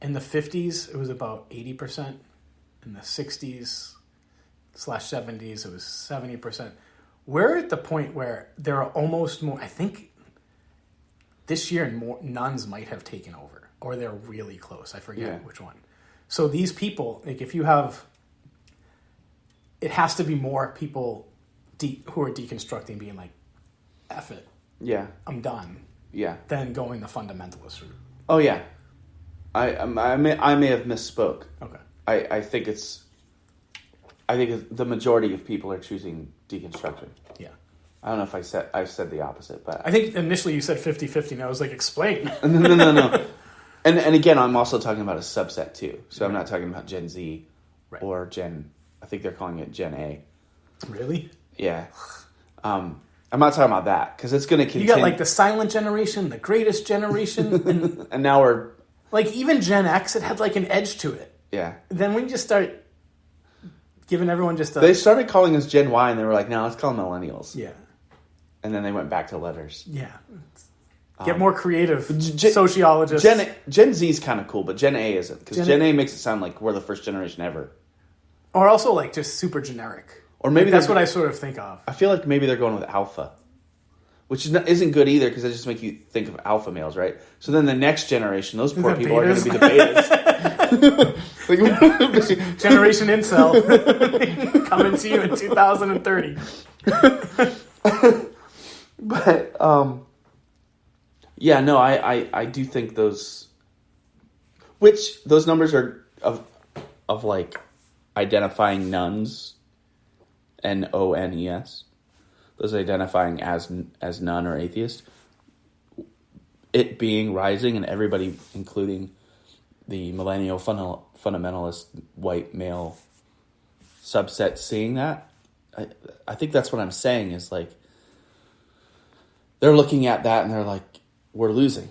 Speaker 2: In the 50s, it was about 80%. in the 60s/70s, it was 70%. We're at the point where there are almost more, I think this year more nuns might have taken over, or they're really close. I forget which one. So these people, like if you have, it has to be more people who are deconstructing, being like, F it.
Speaker 1: Yeah.
Speaker 2: I'm done.
Speaker 1: Yeah.
Speaker 2: Than going the fundamentalist route.
Speaker 1: Oh, yeah. I may have misspoke.
Speaker 2: Okay.
Speaker 1: I think the majority of people are choosing deconstruction.
Speaker 2: Yeah.
Speaker 1: I don't know if I said the opposite, but
Speaker 2: I think initially you said 50-50, and I was like, explain.
Speaker 1: No. And again, I'm also talking about a subset too. So I'm not talking about Gen Z or I think they're calling it Gen A.
Speaker 2: Really?
Speaker 1: Yeah. I'm not talking about that because it's going to continue.
Speaker 2: You got like the silent generation, the greatest generation.
Speaker 1: And now we're...
Speaker 2: Like even Gen X, it had like an edge to it.
Speaker 1: Yeah.
Speaker 2: Then we just start giving everyone just a...
Speaker 1: They started calling us Gen Y and they were like, no, let's call them millennials.
Speaker 2: Yeah.
Speaker 1: And then they went back to letters.
Speaker 2: Yeah. Get more creative, sociologists.
Speaker 1: Gen Z is kind of cool, but Gen A isn't. Because Gen A makes it sound like we're the first generation ever.
Speaker 2: Or also like just super generic.
Speaker 1: Or maybe
Speaker 2: that's what I sort of think of.
Speaker 1: I feel like maybe they're going with alpha. Which isn't good either, because they just make you think of alpha males, right? So then the next generation, those poor people are going to be the betas.
Speaker 2: Generation incel. Coming to you in 2030.
Speaker 1: But, yeah, no, I do think those numbers are of like identifying nuns, NONES, those identifying as nun or atheist, it being rising and everybody, including the millennial fundamentalist white male subset, seeing that, I think that's what I'm saying is like, they're looking at that and they're like, we're losing.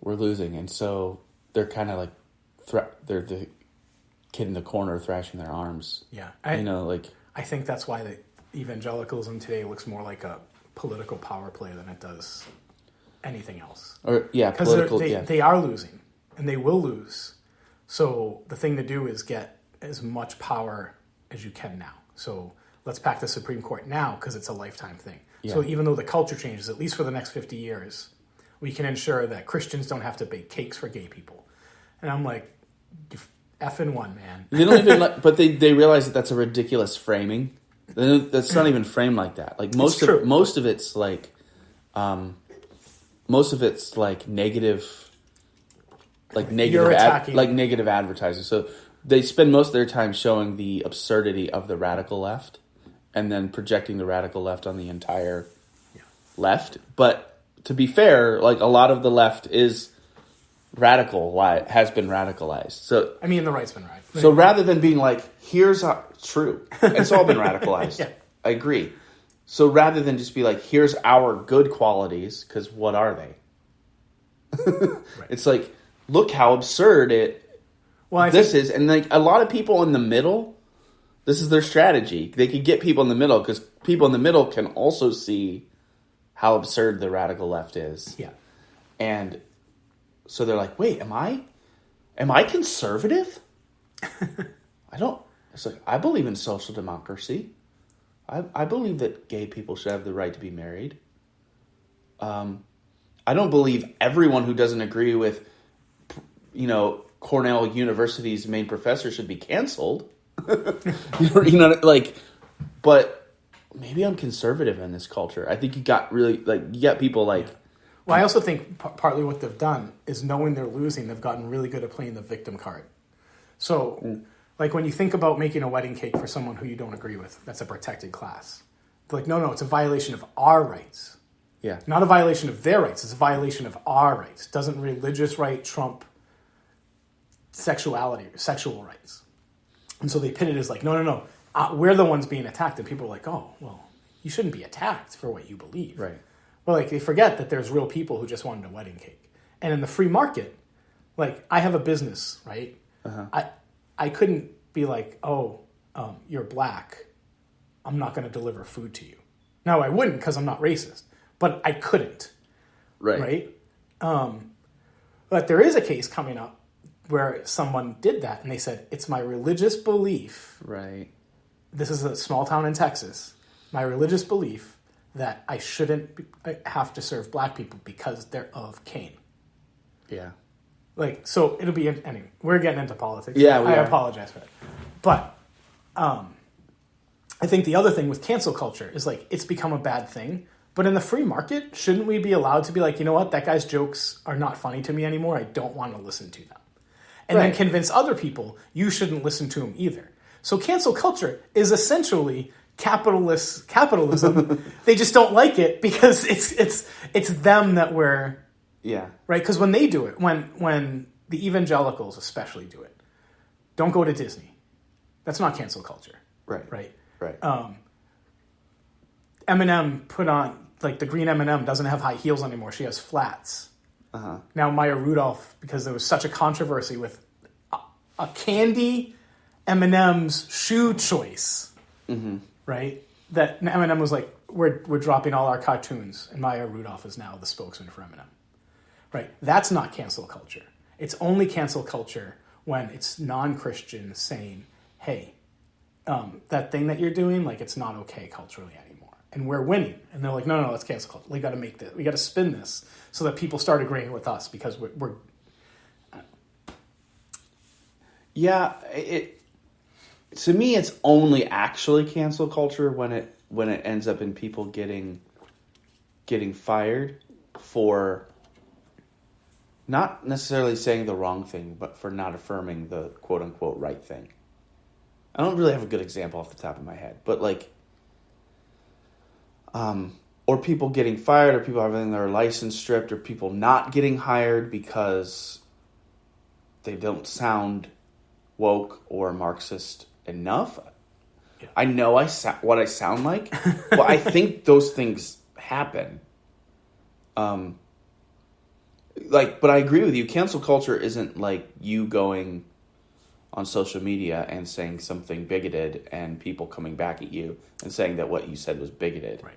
Speaker 1: And so they're kind of like, they're the kid in the corner thrashing their arms.
Speaker 2: Yeah.
Speaker 1: I
Speaker 2: think that's why the evangelicalism today looks more like a political power play than it does anything else.
Speaker 1: Or, yeah,
Speaker 2: political. Because they are losing and they will lose. So the thing to do is get as much power as you can now. So let's pack the Supreme Court now because it's a lifetime thing. Yeah. So even though the culture changes, at least for the next 50 years, we can ensure that Christians don't have to bake cakes for gay people. And I'm like, effing one, man.
Speaker 1: They don't even but they realize that that's a ridiculous framing. That's not even framed like that. Like most of it's like negative negative advertising. So they spend most of their time showing the absurdity of the radical left and then projecting the radical left on the entire left. But to be fair, like a lot of the left is has been radicalized. So
Speaker 2: I mean, the right's been right.
Speaker 1: So rather than being like, here's true, it's all been radicalized. Yeah. I agree. So rather than just be like, here's our good qualities, because what are they? Right. It's like, look how absurd this is. And like a lot of people in the middle, this is their strategy. They could get people in the middle because people in the middle can also see how absurd the radical left is.
Speaker 2: Yeah.
Speaker 1: And so they're like, wait, am I conservative? It's like, I believe in social democracy. I believe that gay people should have the right to be married. I don't believe everyone who doesn't agree with, Cornell University's main professor should be canceled. But maybe I'm conservative in this culture. I think you got people like...
Speaker 2: Well, I also think partly what they've done is knowing they're losing, they've gotten really good at playing the victim card. So, like when you think about making a wedding cake for someone who you don't agree with, that's a protected class. They're like, no, it's a violation of our rights.
Speaker 1: Yeah.
Speaker 2: Not a violation of their rights. It's a violation of our rights. Doesn't religious right trump sexual rights? And so they pit it as like, no. We're the ones being attacked. And people are like, oh, well, you shouldn't be attacked for what you believe.
Speaker 1: Right.
Speaker 2: Well, like they forget that there's real people who just wanted a wedding cake. And in the free market, like I have a business, right? Uh-huh. I couldn't be like, you're black. I'm not going to deliver food to you. No, I wouldn't because I'm not racist. But I couldn't.
Speaker 1: Right.
Speaker 2: But there is a case coming up where someone did that and they said, it's my religious belief.
Speaker 1: Right.
Speaker 2: This is a small town in Texas. My religious belief that I shouldn't have to serve black people because they're of Cain.
Speaker 1: Yeah.
Speaker 2: Like, so it'll be, anyway, we're getting into politics.
Speaker 1: Yeah,
Speaker 2: I apologize for that. But I think the other thing with cancel culture is like, it's become a bad thing. But in the free market, shouldn't we be allowed to be like, you know what, that guy's jokes are not funny to me anymore. I don't want to listen to them. And then convince other people you shouldn't listen to them either. So cancel culture is essentially capitalism. They just don't like it because it's them that we're...
Speaker 1: Yeah.
Speaker 2: Right? Because when they do it, when the evangelicals especially do it, don't go to Disney. That's not cancel culture.
Speaker 1: Right.
Speaker 2: Right?
Speaker 1: Right.
Speaker 2: Eminem put on... Like, the green M&M doesn't have high heels anymore. She has flats.
Speaker 1: Uh-huh.
Speaker 2: Now, Maya Rudolph, because there was such a controversy with a candy M&M's shoe choice, right? That Eminem was like, we're dropping all our cartoons, and Maya Rudolph is now the spokesman for Eminem. Right? That's not cancel culture. It's only cancel culture when it's non-Christian saying, hey, that thing that you're doing, like, it's not okay culturally anymore. And we're winning. And they're like, no, let's cancel culture. We got to make this. We got to spin this so that people start agreeing with us because we're
Speaker 1: Yeah, to me, it's only actually cancel culture when it ends up in people getting fired for not necessarily saying the wrong thing, but for not affirming the quote unquote right thing. I don't really have a good example off the top of my head, but like, or people getting fired, or people having their license stripped, or people not getting hired because they don't sound woke or Marxist nhưng
Speaker 2: Yeah.
Speaker 1: I know what I sound like, but I think those things happen. But I agree with you. Cancel culture isn't like you going on social media and saying something bigoted and people coming back at you and saying that what you said was bigoted.
Speaker 2: right.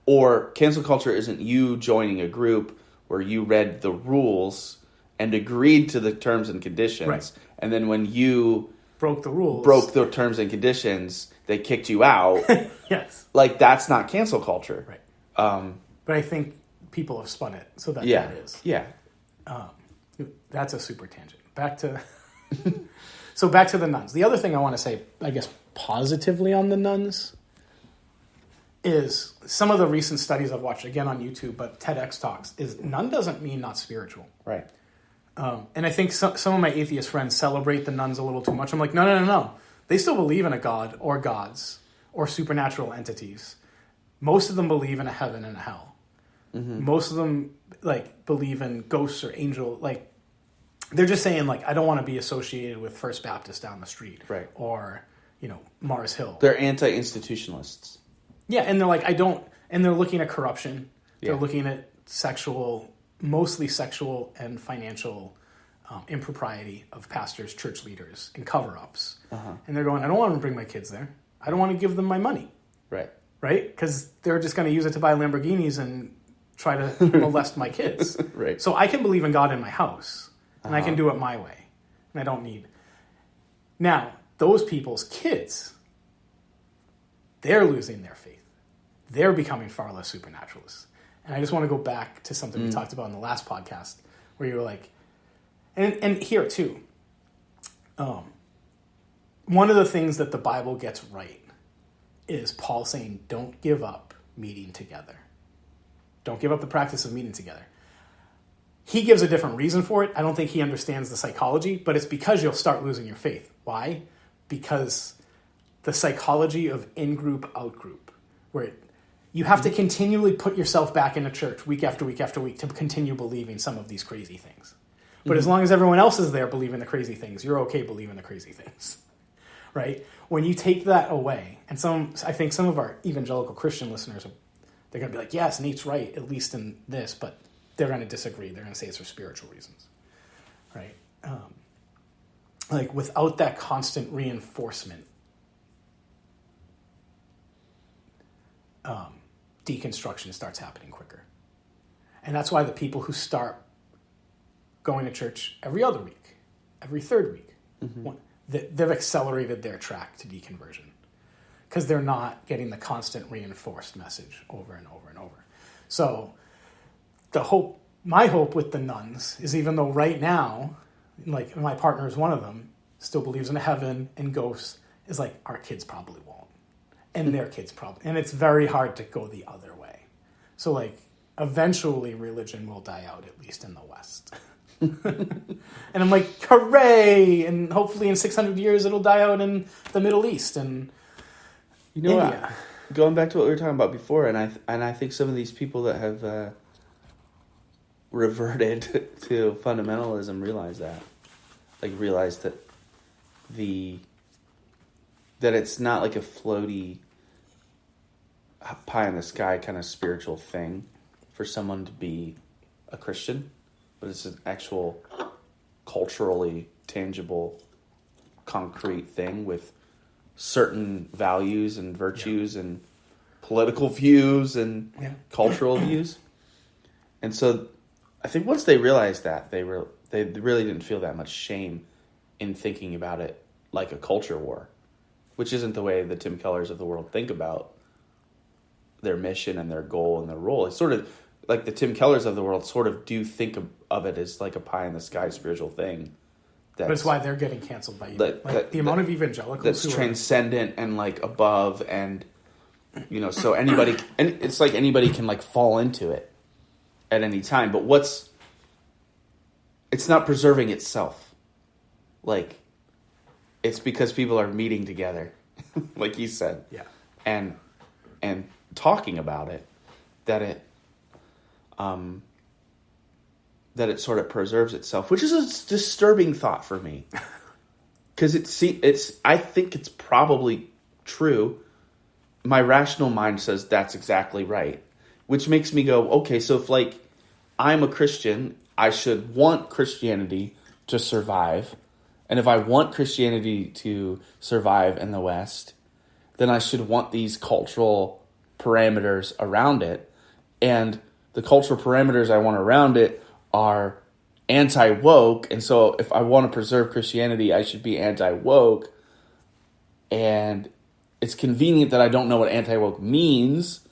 Speaker 1: Or cancel culture isn't you joining a group where you read the rules and agreed to the terms and conditions.
Speaker 2: Right.
Speaker 1: And then when you
Speaker 2: Broke the rules.
Speaker 1: broke the terms and conditions, they kicked you out.
Speaker 2: Yes.
Speaker 1: Like, that's not cancel culture.
Speaker 2: Right.
Speaker 1: Um,
Speaker 2: But I think people have spun it so that
Speaker 1: yeah.
Speaker 2: that is.
Speaker 1: Yeah.
Speaker 2: That's a super tangent. Back to the nuns. The other thing I want to say, I guess, positively on the nuns is some of the recent studies I've watched, again on YouTube, but TEDx talks, is nun doesn't mean not spiritual.
Speaker 1: Right.
Speaker 2: And I think some of my atheist friends celebrate the nuns a little too much. I'm like, no. They still believe in a god or gods or supernatural entities. Most of them believe in a heaven and a hell. Mm-hmm. Most of them like believe in ghosts or angel. Like, they're just saying, like, I don't want to be associated with First Baptist down the street. Right. Or, Mars Hill.
Speaker 1: They're anti-institutionalists.
Speaker 2: Yeah, and they're like, I don't... And they're looking at corruption.
Speaker 1: Yeah.
Speaker 2: They're looking at mostly sexual and financial impropriety of pastors, church leaders, and cover-ups. Uh-huh. And they're going, I don't want to bring my kids there. I don't want to give them my money.
Speaker 1: Right.
Speaker 2: Right? Because they're just going to use it to buy Lamborghinis and try to molest my kids.
Speaker 1: Right.
Speaker 2: So I can believe in God in my house, and I can do it my way. And I don't need... Now, those people's kids, they're losing their faith. They're becoming far less supernaturalists. And I just want to go back to something we talked about in the last podcast, where you were like, and here too, one of the things that the Bible gets right is Paul saying, don't give up meeting together. Don't give up the practice of meeting together. He gives a different reason for it. I don't think he understands the psychology, but it's because you'll start losing your faith. Why? Because the psychology of in-group, out-group, where you have to continually put yourself back in a church week after week after week to continue believing some of these crazy things. But as long as everyone else is there believing the crazy things, you're okay believing the crazy things, right? When you take that away, and I think some of our evangelical Christian listeners, they're going to be like, yes, Nate's right, at least in this, but they're going to disagree. They're going to say it's for spiritual reasons, right? Like, without that constant reinforcement, deconstruction starts happening quicker. And that's why the people who start going to church every other week, every third week. They've accelerated their track to deconversion because they're not getting the constant reinforced message over and over and over. So my hope with the nuns is, even though right now, like my partner is one of them, still believes in heaven and ghosts, is like, our kids probably won't. And their kids probably, and it's very hard to go the other way. So like, eventually religion will die out, at least in the West. And I'm like, hooray! And hopefully in 600 years it'll die out in the Middle East and India.
Speaker 1: Going back to what we were talking about before, and I think some of these people that have reverted to fundamentalism realize that that it's not like a floaty, pie in the sky kind of spiritual thing for someone to be a Christian, but it's an actual culturally tangible, concrete thing with certain values and virtues and political views and cultural views. And so I think once they realized that, they really didn't feel that much shame in thinking about it like a culture war, which isn't the way the Tim Kellers of the world think about their mission and their goal and their role. It's sort of like the Tim Kellers of the world sort of do think of it as like a pie in the sky spiritual thing.
Speaker 2: That's why they're getting canceled by you. The amount of evangelicals
Speaker 1: that's transcendent and like above, and so anybody, and it's like anybody can like fall into it at any time. But it's not preserving itself. Like, it's because people are meeting together, like you said, and talking about it, that it sort of preserves itself, which is a disturbing thought for me, because I think it's probably true. My rational mind says that's exactly right, which makes me go, okay, so if like I'm a Christian, I should want Christianity to survive. And if I want Christianity to survive in the West, then I should want these cultural parameters around it. And the cultural parameters I want around it are anti-woke. And so if I want to preserve Christianity, I should be anti-woke. And it's convenient that I don't know what anti-woke means.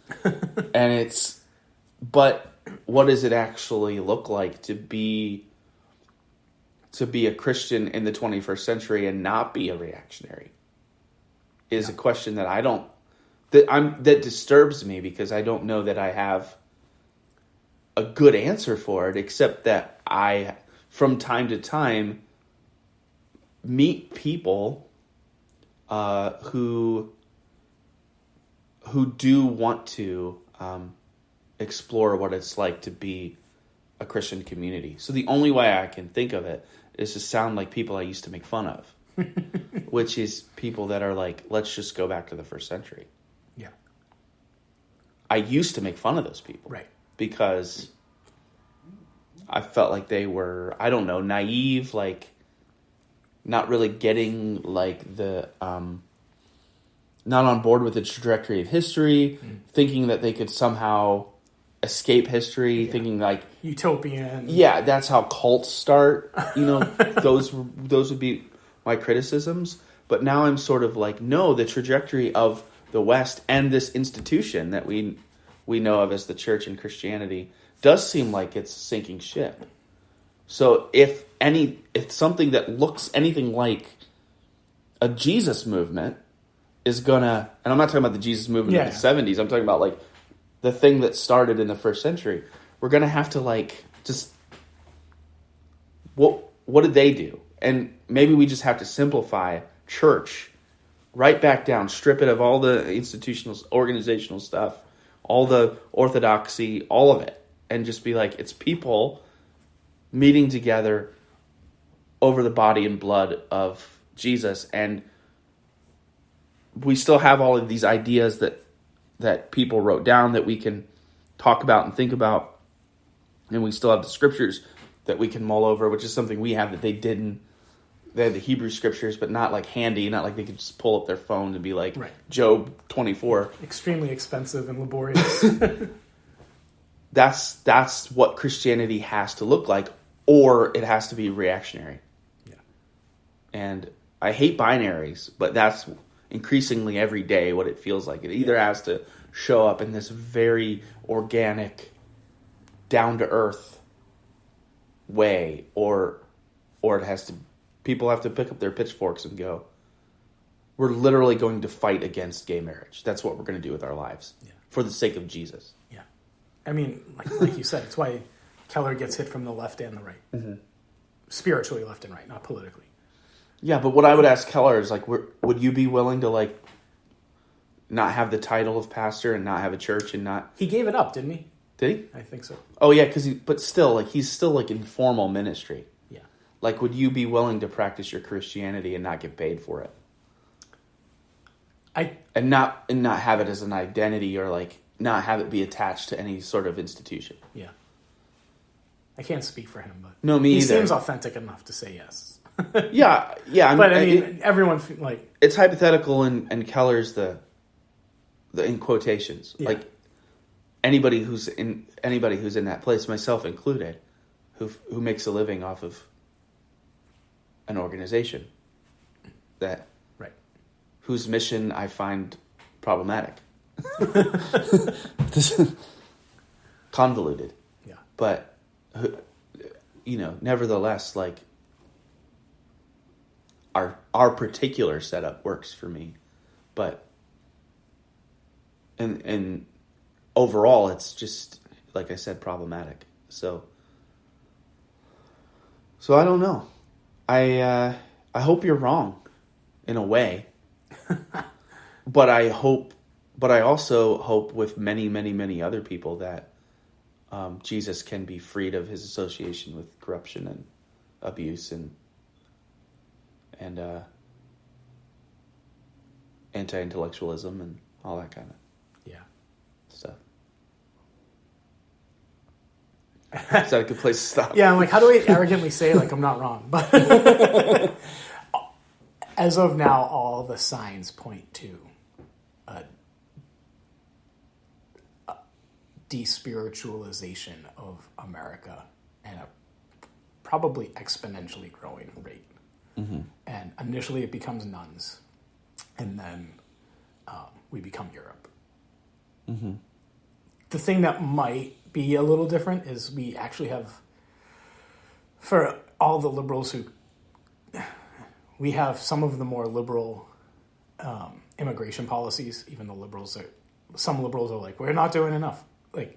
Speaker 1: But what does it actually look like to be a Christian in the 21st century and not be a reactionary? Is a question that that disturbs me, because I don't know that I have a good answer for it, except that I, from time to time, meet people who do want to explore what it's like to be a Christian community. So the only way I can think of it is to sound like people I used to make fun of, which is people that are like, let's just go back to the first century.
Speaker 2: Yeah.
Speaker 1: I used to make fun of those people.
Speaker 2: Right.
Speaker 1: Because I felt like they were, I don't know, naive, like not really getting like the, not on board with the trajectory of history, thinking that they could somehow escape history, thinking like
Speaker 2: utopian.
Speaker 1: Yeah, that's how cults start. Those would be my criticisms. But now I'm sort of like, no, the trajectory of the West and this institution that we know of as the church and Christianity does seem like it's a sinking ship. So if something that looks anything like a Jesus movement is gonna, and I'm not talking about the Jesus movement of the 70s, I'm talking about like the thing that started in the first century, we're gonna have to like just, what did they do? And maybe we just have to simplify church right back down, strip it of all the institutional, organizational stuff, all the orthodoxy, all of it, and just be like, it's people meeting together over the body and blood of Jesus. And we still have all of these ideas that people wrote down that we can talk about and think about. And we still have the scriptures that we can mull over, which is something we have that they didn't. They had the Hebrew scriptures, but not like handy, not like they could just pull up their phone and be like, Job 24.
Speaker 2: Extremely expensive and laborious.
Speaker 1: That's what Christianity has to look like or it has to be reactionary.
Speaker 2: Yeah.
Speaker 1: And I hate binaries, but that's increasingly every day what it feels like. It either has to show up in this very organic, down-to-earth way, or it has to, people have to pick up their pitchforks and go, we're literally going to fight against gay marriage. That's what we're going to do with our lives for the sake of Jesus.
Speaker 2: Yeah. I mean, like you said, it's why Keller gets hit from the left and the right. Mm-hmm. Spiritually left and right, not politically.
Speaker 1: Yeah, but what I would ask Keller is, like, would you be willing to, like, not have the title of pastor and not have a church and not...
Speaker 2: He gave it up, didn't he?
Speaker 1: Did he?
Speaker 2: I think so.
Speaker 1: Oh, yeah, but still, like, he's still, like, in formal ministry.
Speaker 2: Yeah.
Speaker 1: Like, would you be willing to practice your Christianity and not get paid for it? And not have it as an identity, or, like, not have it be attached to any sort of institution.
Speaker 2: Yeah. I can't speak for him, but...
Speaker 1: No, me either.
Speaker 2: He seems authentic enough to say yes.
Speaker 1: Yeah.
Speaker 2: But I mean, everyone like
Speaker 1: it's hypothetical, and Keller's the in quotations, like anybody who's in that place, myself included, who makes a living off of an organization that whose mission I find problematic, convoluted, but nevertheless, like. Our particular setup works for me, but and overall it's just, like I said, problematic. So I don't know. I hope you're wrong in a way, but I also hope with many, many, many other people that Jesus can be freed of his association with corruption and abuse and anti-intellectualism and all that kind of stuff. Is that a good place to stop?
Speaker 2: Yeah, I'm like, how do I arrogantly say, like, I'm not wrong? But as of now, all the signs point to a despiritualization of America and a probably exponentially growing rate. Mm-hmm. And initially it becomes nuns, and then we become Europe. Mm-hmm. The thing that might be a little different is we actually have, for all the liberals we have some of the more liberal immigration policies. Even the some liberals are like, we're not doing enough. Like,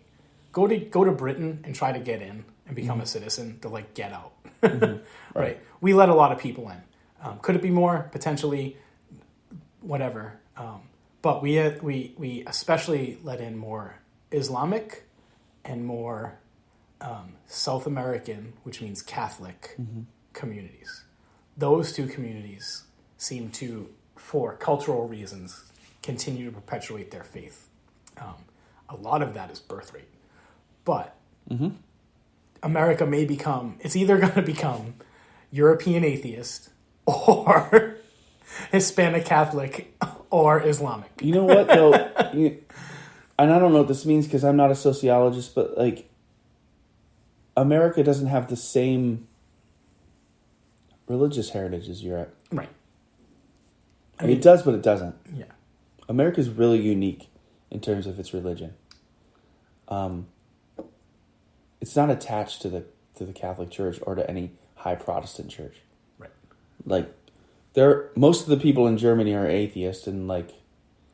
Speaker 2: go to Britain and try to get in and become a citizen. They're like, get out. Mm-hmm. Right. We let a lot of people in. Could it be more? Potentially, whatever. But we especially let in more Islamic and more South American, which means Catholic, communities. Those two communities seem to, for cultural reasons, continue to perpetuate their faith. A lot of that is birth rate. But America may become, it's either going to become European atheist or Hispanic Catholic or Islamic.
Speaker 1: You know what, though? And I don't know what this means because I'm not a sociologist, but, like, America doesn't have the same religious heritage as Europe.
Speaker 2: Right.
Speaker 1: I mean, it does, but it doesn't.
Speaker 2: Yeah.
Speaker 1: America's really unique in terms of its religion. It's not attached to the Catholic Church or to any high Protestant church.
Speaker 2: Right.
Speaker 1: Like, most of the people in Germany are atheists and, like...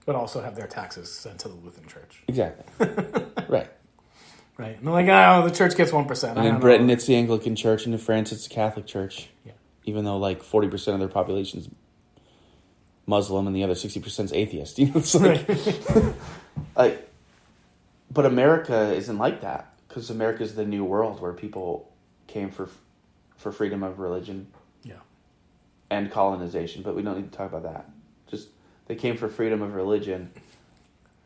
Speaker 2: But also have their taxes sent to the Lutheran Church.
Speaker 1: Exactly. Right.
Speaker 2: Right. And they're like, oh, the church gets 1%.
Speaker 1: And in Britain, it's the Anglican Church, and in France, it's the Catholic Church.
Speaker 2: Yeah.
Speaker 1: Even though, like, 40% of their population is Muslim and the other 60% is atheist. You know, it's like... But America isn't like that. Because America's the new world where people came for freedom of religion and colonization, but we don't need to talk about that. Just they came for freedom of religion,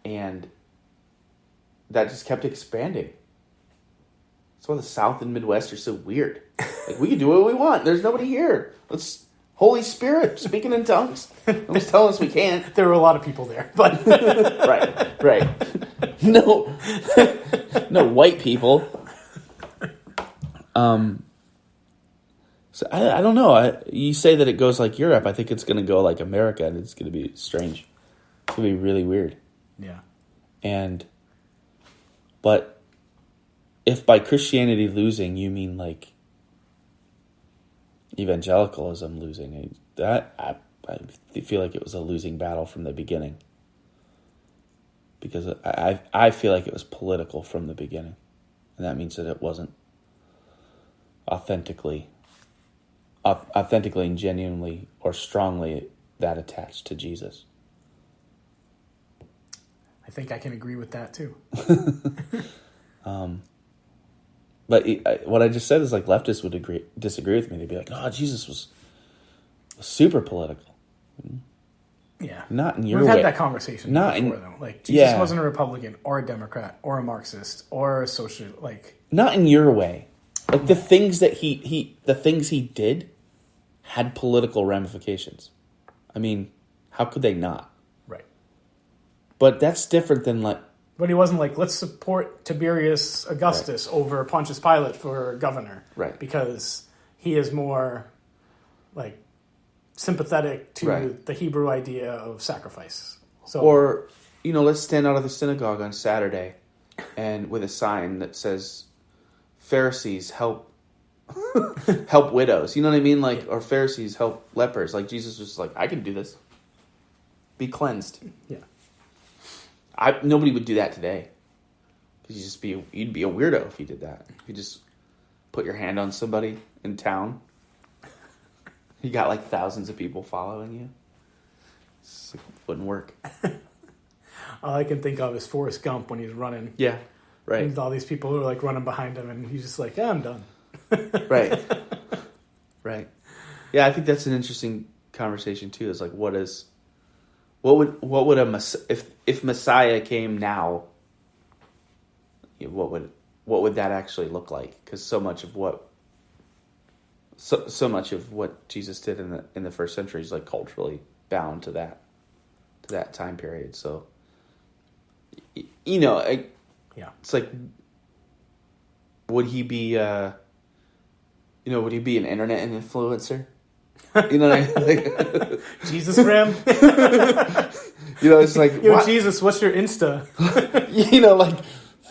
Speaker 1: and that just kept expanding. That's why the South and Midwest are so weird. Like, we can do what we want. There's nobody here. Let's Holy Spirit speaking in tongues. Nobody's telling us we can't.
Speaker 2: There were a lot of people there, but
Speaker 1: right. No white people. So I don't know. You say that it goes like Europe. I think it's going to go like America, and it's going to be strange. It's going to be really weird.
Speaker 2: Yeah.
Speaker 1: But if by Christianity losing you mean like evangelicalism losing, I feel like it was a losing battle from the beginning. Because I feel like it was political from the beginning. And that means that it wasn't authentically and genuinely or strongly that attached to Jesus.
Speaker 2: I think I can agree with that too.
Speaker 1: But what I just said is like leftists would disagree with me. They'd be like, "Oh, Jesus was super political."
Speaker 2: Yeah,
Speaker 1: not in your
Speaker 2: We've
Speaker 1: way.
Speaker 2: had that conversation before, though. Like Jesus wasn't a Republican or a Democrat or a Marxist or a social. Like
Speaker 1: not in your way. Like the things that the things he did had political ramifications. I mean, how could they not?
Speaker 2: Right.
Speaker 1: But that's different than like.
Speaker 2: But he wasn't like, let's support Tiberius Augustus over Pontius Pilate for governor.
Speaker 1: Right.
Speaker 2: Because he is more like sympathetic to the Hebrew idea of sacrifice. So,
Speaker 1: or, let's stand out of the synagogue on Saturday and with a sign that says, Pharisees help help widows. You know what I mean? Like, or Pharisees help lepers. Like Jesus was like, I can do this. Be cleansed.
Speaker 2: Yeah.
Speaker 1: Nobody would do that today. Because you'd be a weirdo if you did that. You just put your hand on somebody in town. You got like thousands of people following you. It wouldn't work.
Speaker 2: All I can think of is Forrest Gump when he's running.
Speaker 1: Yeah, right.
Speaker 2: And all these people who are like running behind him, and he's just like, "Yeah, I'm done."
Speaker 1: Right. Yeah, I think that's an interesting conversation too. Is like, what would if Messiah came now? What would that actually look like? Because so much of what Jesus did in the first century is like culturally bound to that time period. So it's like, would he be would he be an internet influencer? You know what I mean? Like,
Speaker 2: Jesus Graham.
Speaker 1: It's like,
Speaker 2: Yo, Jesus, what's your Insta?
Speaker 1: Like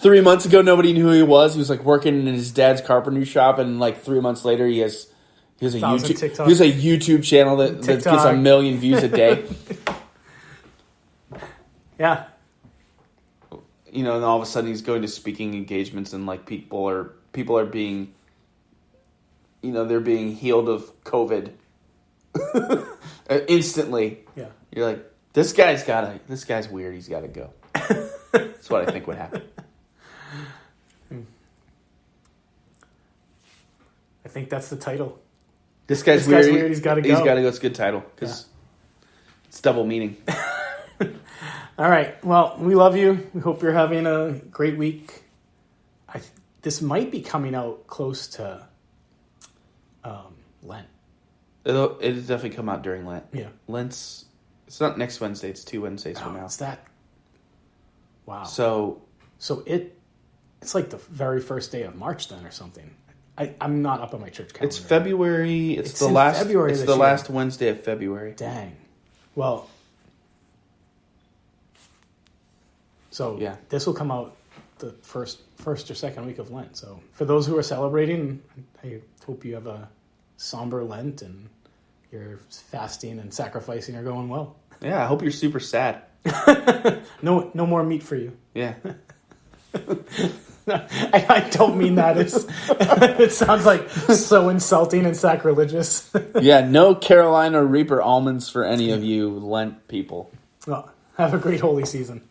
Speaker 1: 3 months ago, nobody knew who he was. He was like working in his dad's carpentry shop, and like 3 months later, he has a YouTube channel that gets 1 million views a day.
Speaker 2: Yeah.
Speaker 1: And all of a sudden he's going to speaking engagements, and like people are being, they're being healed of COVID instantly.
Speaker 2: Yeah.
Speaker 1: You're like, this guy's weird. He's got to go. That's what I think would happen.
Speaker 2: I think that's the title.
Speaker 1: This guy's weird.
Speaker 2: He's got to go.
Speaker 1: He's got to go. It's a good title because it's double meaning.
Speaker 2: All right. Well, we love you. We hope you're having a great week. This might be coming out close to Lent.
Speaker 1: It'll definitely come out during Lent.
Speaker 2: Yeah.
Speaker 1: It's not next Wednesday. It's 2 Wednesdays from now.
Speaker 2: It's that. Wow.
Speaker 1: So
Speaker 2: it's like the very first day of March then or something. I'm not up on my church calendar.
Speaker 1: It's February. It's the last Wednesday of February.
Speaker 2: Dang. Well. So
Speaker 1: yeah,
Speaker 2: this will come out the first or second week of Lent. So for those who are celebrating, I hope you have a somber Lent and your fasting and sacrificing are going well.
Speaker 1: Yeah, I hope you're super sad.
Speaker 2: No more meat for you.
Speaker 1: Yeah.
Speaker 2: I don't mean that. It sounds like so insulting and sacrilegious.
Speaker 1: Yeah, no Carolina Reaper almonds for any of you Lent people.
Speaker 2: Well, have a great holy season.